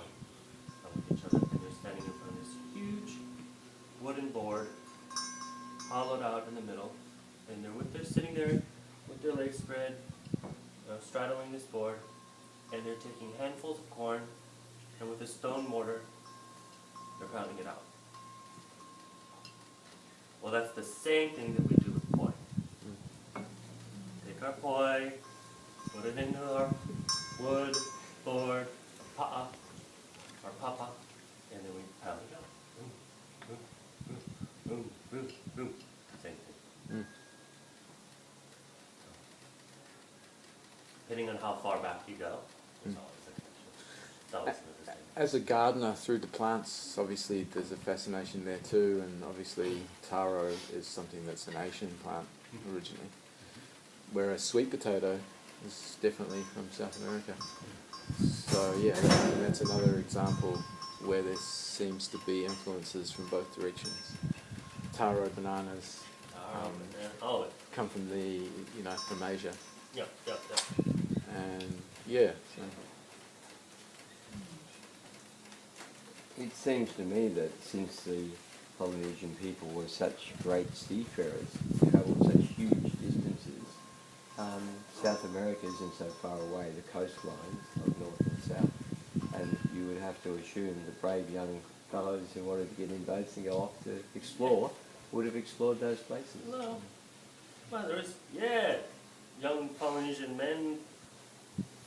with each other, and they're standing in front of this huge wooden board, hollowed out in the middle, and they're sitting there with their legs spread, straddling this board, and they're taking handfuls of corn, and with a stone mortar, they're pounding it out. Well, that's the same thing that we do with poi. Take our poi, put it into our wood board, pa'a, or papa, and then we pound it out. Boom, boom, boom, boom, boom. Same thing. Mm. Depending on how far back you go, there's always a connection. It's always interesting. As a gardener through the plants, obviously there's a fascination there too, and obviously taro is something that's an Asian plant originally, whereas sweet potato is definitely from South America. So yeah, that's another example where there seems to be influences from both directions. Taro bananas come from from Asia, Yep. and yeah. So. It seems to me that since the Polynesian people were such great seafarers, travelled such huge distances, South America isn't so far away, the coastlines of north and south, and you would have to assume the brave young fellows who wanted to get in boats and go off to explore would have explored those places. No. Well, there's, young Polynesian men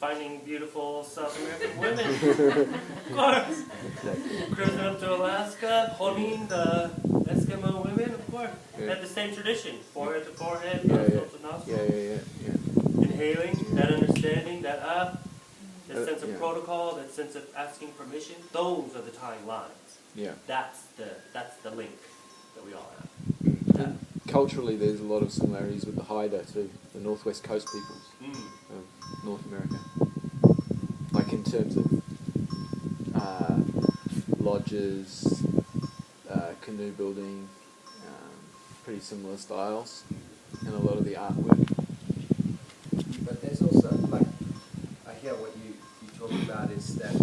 finding beautiful South American women. Of course. Exactly. Cruising up to Alaska, honing the Eskimo women, of course. Yeah. Had the same tradition. Forehead to forehead, Yeah, nostril to nostril. Yeah. Inhaling, that understanding, that sense of yeah. protocol, that sense of asking permission. Those are the tying lines. Yeah. That's the link that we all have. And culturally, there's a lot of similarities with the Haida too, the Northwest Coast peoples of North America. Like in terms of lodges, canoe building, pretty similar styles, and a lot of the artwork. But there's also, like, I hear what you talk about is that,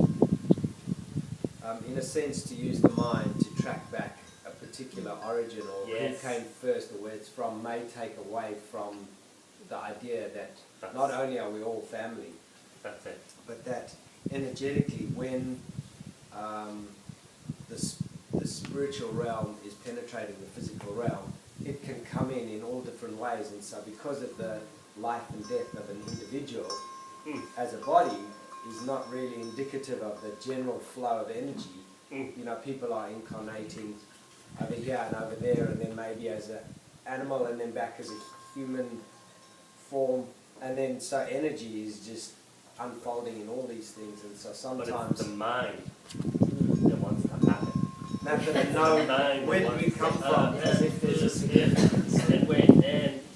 in a sense, to use the mind to track back a particular origin or Yes. who came first or where it's from may take away from the idea that That's- not only are we all family, That's it. but that energetically when the spiritual realm is penetrating the physical realm, it can come in all different ways. And so because of the life and death of an individual as a body is not really indicative of the general flow of energy. You know, people are incarnating over here and over there, and then maybe as an animal and then back as a human form, and then so energy is just unfolding in all these things. And so But sometimes it's the mind that wants to happen. nothing to know where did we come from, as if there's a significance.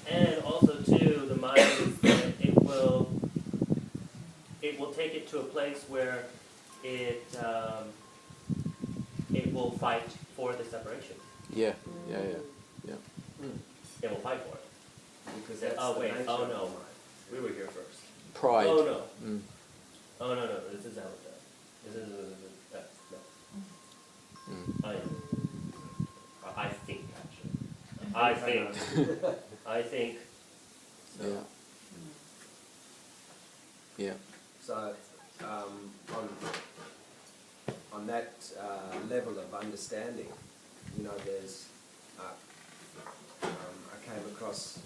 And also too, the mind is that it will take it to a place where it will fight for the separation. Yeah. It will fight for it. Because Say, that's oh the wait, nature oh of no, the mind. we were here first. Pride. Oh no, Mm. oh no, this is how it does. This is that. No. Mm. I think actually. I think. So. Yeah. Yeah. So, on that level of understanding, you know, there's, I came across,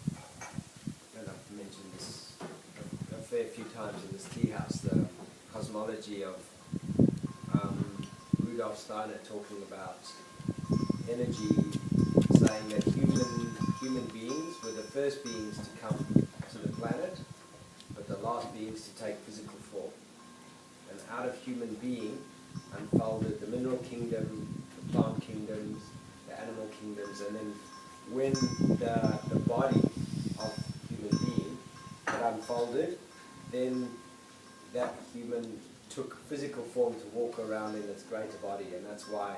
and I've mentioned this a fair few times in this tea house, the cosmology of Rudolf Steiner talking about energy, saying that human beings were the first beings to come to the planet, but the last beings to take physical form. And out of human being unfolded the mineral kingdom, the plant kingdoms, the animal kingdoms, and then when the body of human being had unfolded, then that human took physical form to walk around in its greater body, and that's why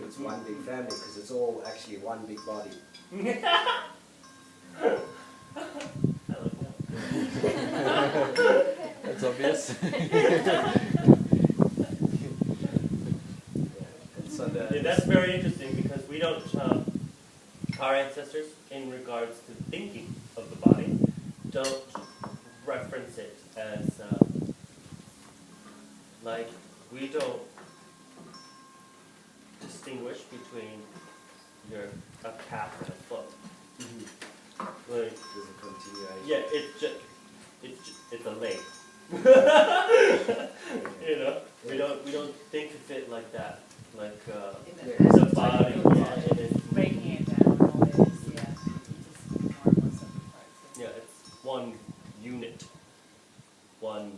it's one big family, because it's all actually one big body. That's obvious. And so Yeah, that's very interesting because we don't, our ancestors, in regards to thinking of the body, don't reference it as, like, we don't distinguish between a calf and a foot. Like, there's a continuation. yeah, it's a leg. You know, we don't think of it like that, like In Yeah. it's a the body. Yeah, it is. breaking it down, all it is, yeah, just normal separate parts. Yeah, it's one unit, one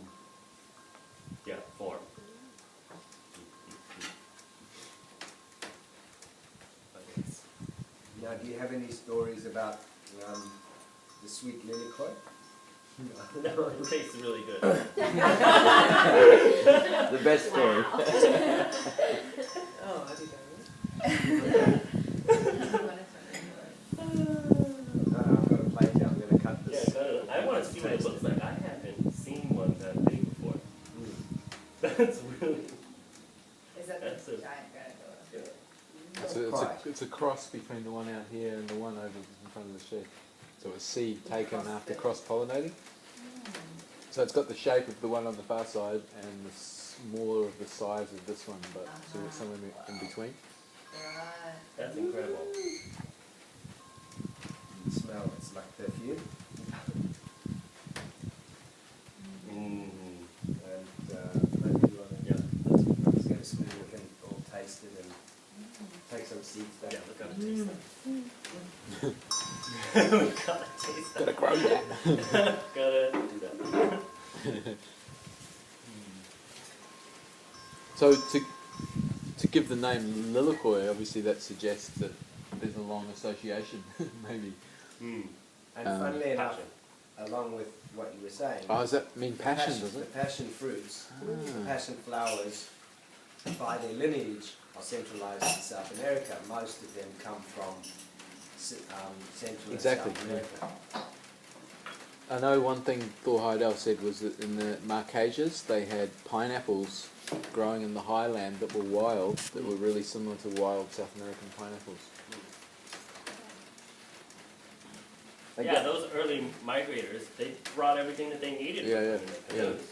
form. But it's- Now, do you have any stories about the sweet lilikoi? No, it tastes really good. The best story. Wow. Oh, I did I'm going to plate it. I'm going to cut Yeah, this. I want to see what it looks like. I haven't seen one that big before. That's really. Is that That's the a- giant granddaughter? It's a cross between the one out here and the one over in front of the shed. So it's seed taken after cross-pollinating. So it's got the shape of the one on the far side and the smaller of the size of this one, but sort of somewhere in between. Right. That's incredible. You smell, it's like perfume. Mm. And maybe you want to, Yeah, let's get a spoon, we can all taste it and take some seeds back. yeah, we gotta taste that. We gotta taste that. Gotta grow that. Gotta do that. So to give the name Lilikoi, obviously that suggests that there's a long association, maybe. Mm. And funnily enough, Passion. along with what you were saying, Oh, does that mean passion, does the it? passion fruits, the Ah. passion flowers, by their lineage, are centralized in South America. Most of them come from Central Exactly, and South yeah. America. I know one thing Thor Heidel said was that in the Marquesas they had pineapples growing in the highland that were wild, that were really similar to wild South American pineapples. Yeah, those early migrators, they brought everything that they needed Yeah, with yeah, them in their canoes.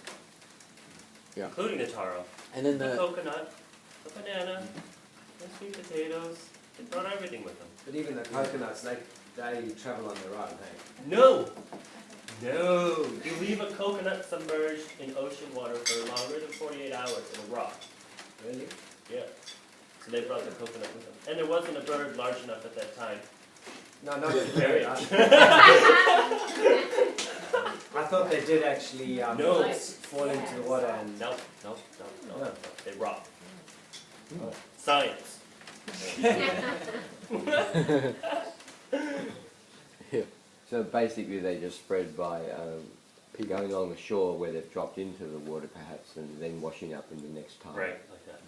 Yeah. Including the taro, And then the the coconut, the banana, the sweet potatoes. They brought everything with them. But even the coconuts, they travel on their own, hey? No! No! You leave a coconut submerged in ocean water for longer than 48 hours in a rock. Really? Yeah. So they brought the coconut with them. And there wasn't a bird large enough at that time. No, not Very I thought they did actually No. fall into the water and... No. No. They rot. Oh. Science. yeah. So basically they just spread by going along the shore where they've dropped into the water perhaps and then washing up in the next tide. Right, like that.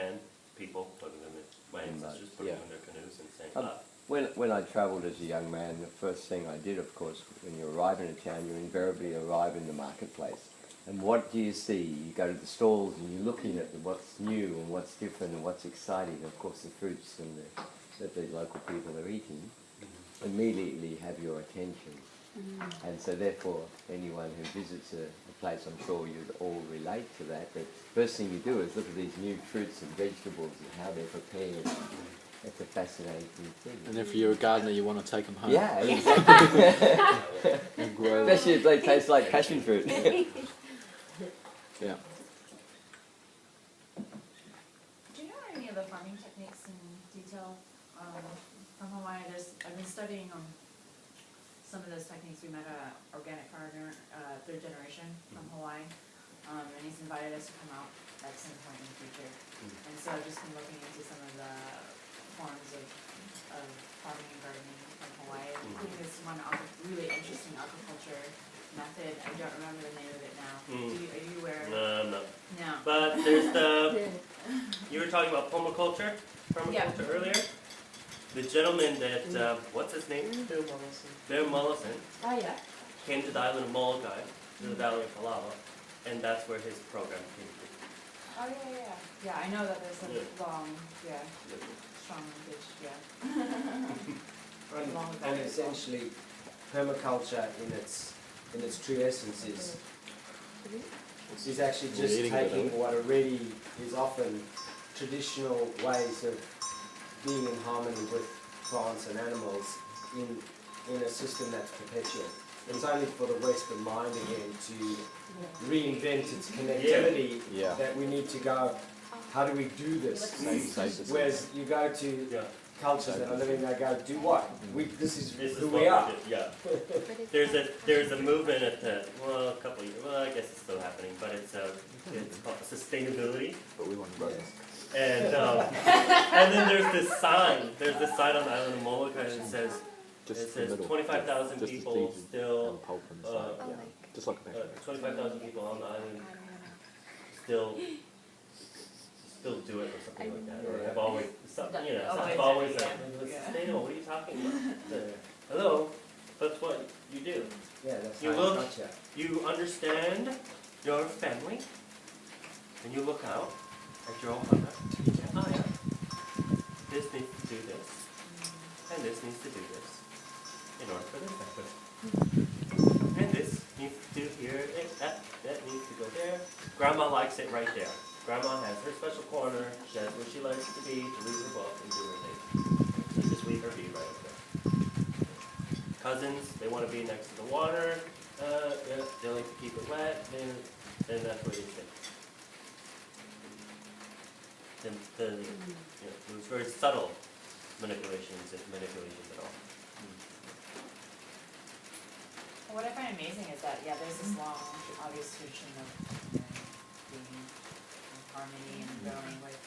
And people putting them in, my ancestors putting them in their canoes and saying, When I travelled as a young man, the first thing I did, of course, when you arrive in a town, you invariably arrive in the marketplace. And what do you see? You go to the stalls and you're looking at what's new and what's different and what's exciting. Of course, the fruits and that the local people are eating immediately have your attention. And so therefore, anyone who visits a place, I'm sure you'd all relate to that. The first thing you do is look at these new fruits and vegetables and how they're prepared. It's a fascinating thing. And if you're a gardener, you want to take them home. Yeah, exactly. And grow them. Especially if they taste like passion fruit. Yeah. Do you know any of the farming techniques in detail from Hawaii? I've been studying some of those techniques. We met an organic gardener, third generation from Hawaii, and he's invited us to come out at some point in the future. And so I've just been looking into some of the forms of farming and gardening from Hawaii, including this one really interesting aquaculture method. I don't remember the name of it now. Mm. Are you aware? No. No. But there's the, you were talking about permaculture Yeah. earlier. The gentleman that, what's his name? Bill Mollison Oh yeah. came to the island of Molokai, to the Valley of Palau, and that's where his program came from. Oh yeah. Yeah, I know that there's a Yeah. long, strong linkage, Long And ago. essentially, permaculture in its true essence is actually We're just eating it, taking aren't we? what already is often traditional ways of being in harmony with plants and animals in a system that's perpetual. It's only for the Western mind again to reinvent its connectivity Yeah. that we need to go, how do we do this? Safe. Whereas you go to Yeah. cultures that are living, they go, do what? This is This is who what we are. do. Yeah. There's a movement at the, a couple of years, I guess it's still happening, but it's called sustainability. But we want to grow. And and then there's this sign on the island of Molokai that says, Just the middle. 25,000 Just the people seeds still, and pulp on the side. Yeah. Just like a paper. 25,000 people on the island still do it or something like that, or have always, have always, sustainable, what are you talking about? Hello, that's what you do. Yeah, that's You how look- gotcha. You understand your family, and you look out at your own conduct. Oh yeah, this needs to do this, and this needs to do this, in order for this to happen. And this needs to do here, and that needs to go there. Grandma likes it right there. Grandma has her special corner, she has where she likes to be, to read her book and do her thing. So just leave her be right up there. Cousins, they want to be next to the water, they like to keep it wet, then that's where they stay. It was very subtle manipulations, if manipulations at all. What I find amazing is that, there's this long, obvious tradition of being in harmony and growing with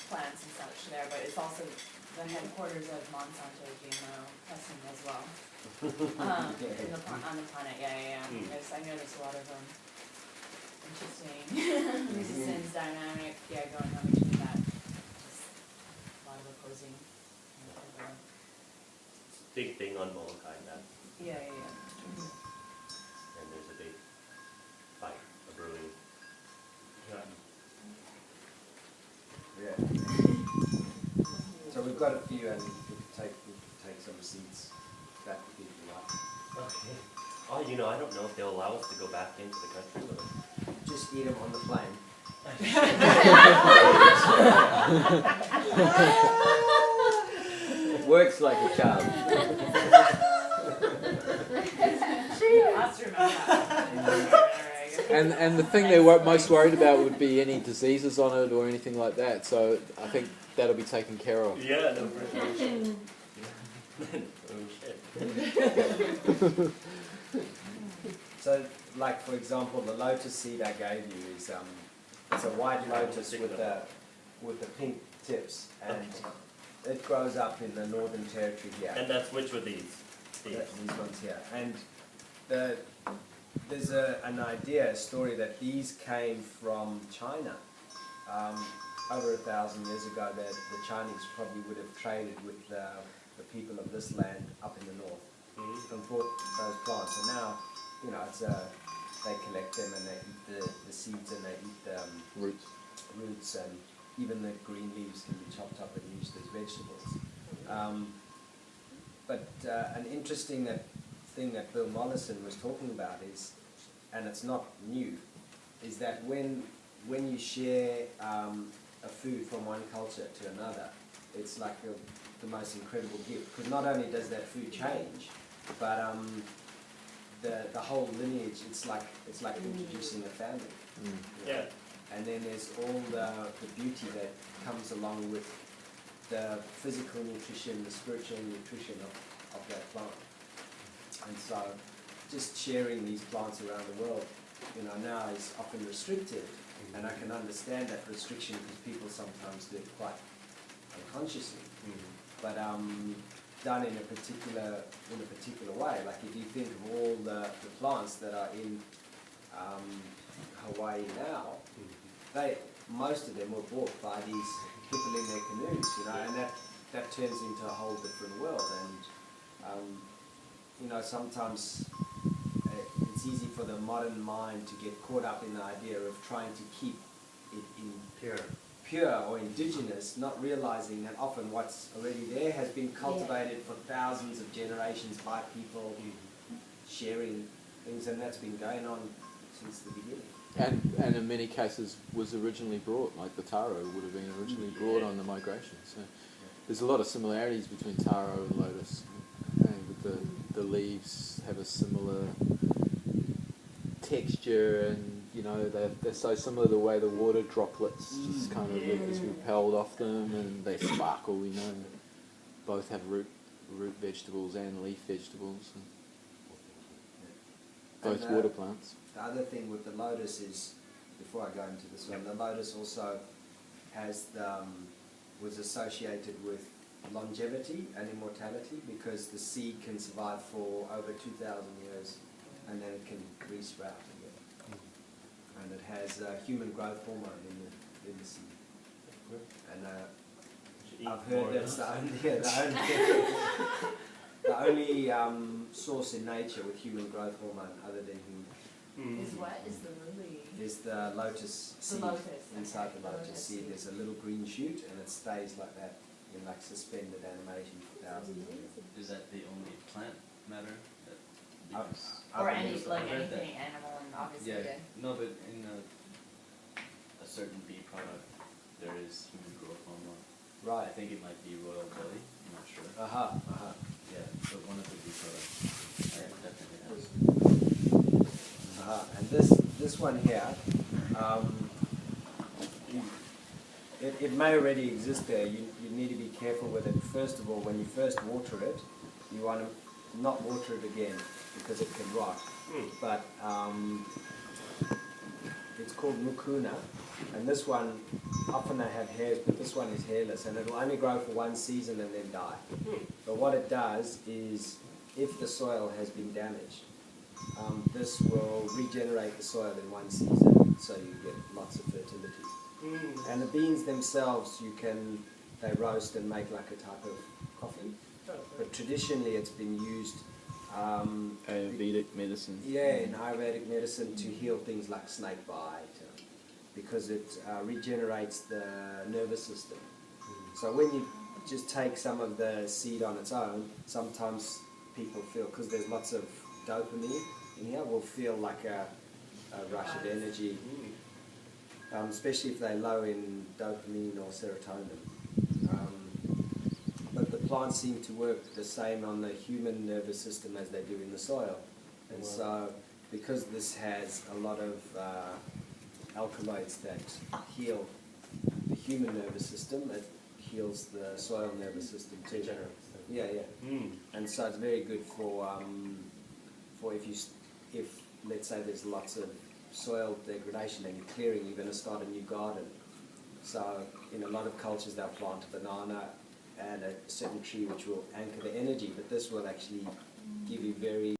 plants and such there, but it's also the headquarters of Monsanto GMO testing as well. On the planet, I noticed a lot of interesting resistance dynamic, going on between that. Just a lot of opposing. Big thing on Molokai, that. Yeah. And there's a big fight, a brewing. Yeah. So we've got a few, and we can take some receipts back if you like. Okay. Oh, I don't know if they'll allow us to go back into the country, but Just eat them on the plane. Works like a charm. And the thing they were most worried about would be any diseases on it or anything like that. So I think that'll be taken care of. yeah, no, for sure. Oh shit. So, like for example, the lotus seed I gave you is it's a white lotus with the pink tips, and it grows up in the Northern Territory here. And that's which were these? These ones here. And there's an idea, a story that these came from China. Over 1,000 years ago, that the Chinese probably would have traded with the people of this land up in the north and brought those plants. And now, they collect them and they eat the seeds and they eat the roots, and even the green leaves can be chopped up and used as vegetables. But an interesting thing that Bill Mollison was talking about is, and it's not new, is that when you share a food from one culture to another, it's like the most incredible gift. Because not only does that food change, but the whole lineage, it's like introducing a family. Yeah. And then there's all the beauty that comes along with the physical nutrition, the spiritual nutrition of that plant. And so just sharing these plants around the world, now is often restricted, and I can understand that restriction because people sometimes do it quite unconsciously. But done in a particular way. Like if you think of all the plants that are in Hawaii now, most of them were bought by these people in their canoes, you know, and that turns into a whole different world. And you know, sometimes it's easy for the modern mind to get caught up in the idea of trying to keep it in pure or indigenous, not realizing that often what's already there has been cultivated for thousands of generations by people sharing things, and that's been going on since the beginning. And in many cases was originally brought, like the taro would have been originally brought on the migration. So there's a lot of similarities between taro and lotus. And the leaves have a similar texture, and you know they're so similar the way the water droplets just kind of is repelled off them, and they sparkle. We know both have root vegetables and leaf vegetables, and both water plants. The other thing with the lotus is, before I go into this one, the lotus also has was associated with longevity and immortality, because the seed can survive for over 2,000 years and then it can resprout again. And it has human growth hormone in the seed. And I've heard that's the only source in nature with human growth hormone other than human. Is what? Is the lily? Is the lotus seed. The lotus. Inside Okay. the lotus seed there's a little green shoot, and it stays like that in like suspended animation for thousands of years. Is that the only plant matter that becomes? Or any, I've like heard that. anything animal, and obviously Yeah, then. no, but in a certain bee product, there is human growth hormone. I Right. think it might be royal jelly. I'm not sure. Yeah, but one of the bee products, definitely has. And this one here, it may already exist there. You need to be careful with it. First of all, when you first water it, you want to not water it again because it can rot. But it's called mukuna, and this one, often they have hairs, but this one is hairless, and it'll only grow for one season and then die. But what it does is, if the soil has been damaged, this will regenerate the soil in one season, so you get lots of fertility. And the beans themselves, they roast and make like a type of coffee. But traditionally it's been used Ayurvedic medicine. in Ayurvedic medicine to heal things like snake bite, because it regenerates the nervous system. So when you just take some of the seed on its own, sometimes people feel, because there's lots of dopamine in here, will feel like a rush of energy, especially if they're low in dopamine or serotonin. But the plants seem to work the same on the human nervous system as they do in the soil. And so, because this has a lot of alkaloids that heal the human nervous system, it heals the soil nervous system too. Yeah. And so it's very good for if let's say there's lots of soil degradation and you're clearing, you're going to start a new garden. So in a lot of cultures they'll plant a banana and a certain tree which will anchor the energy, but this will actually give you very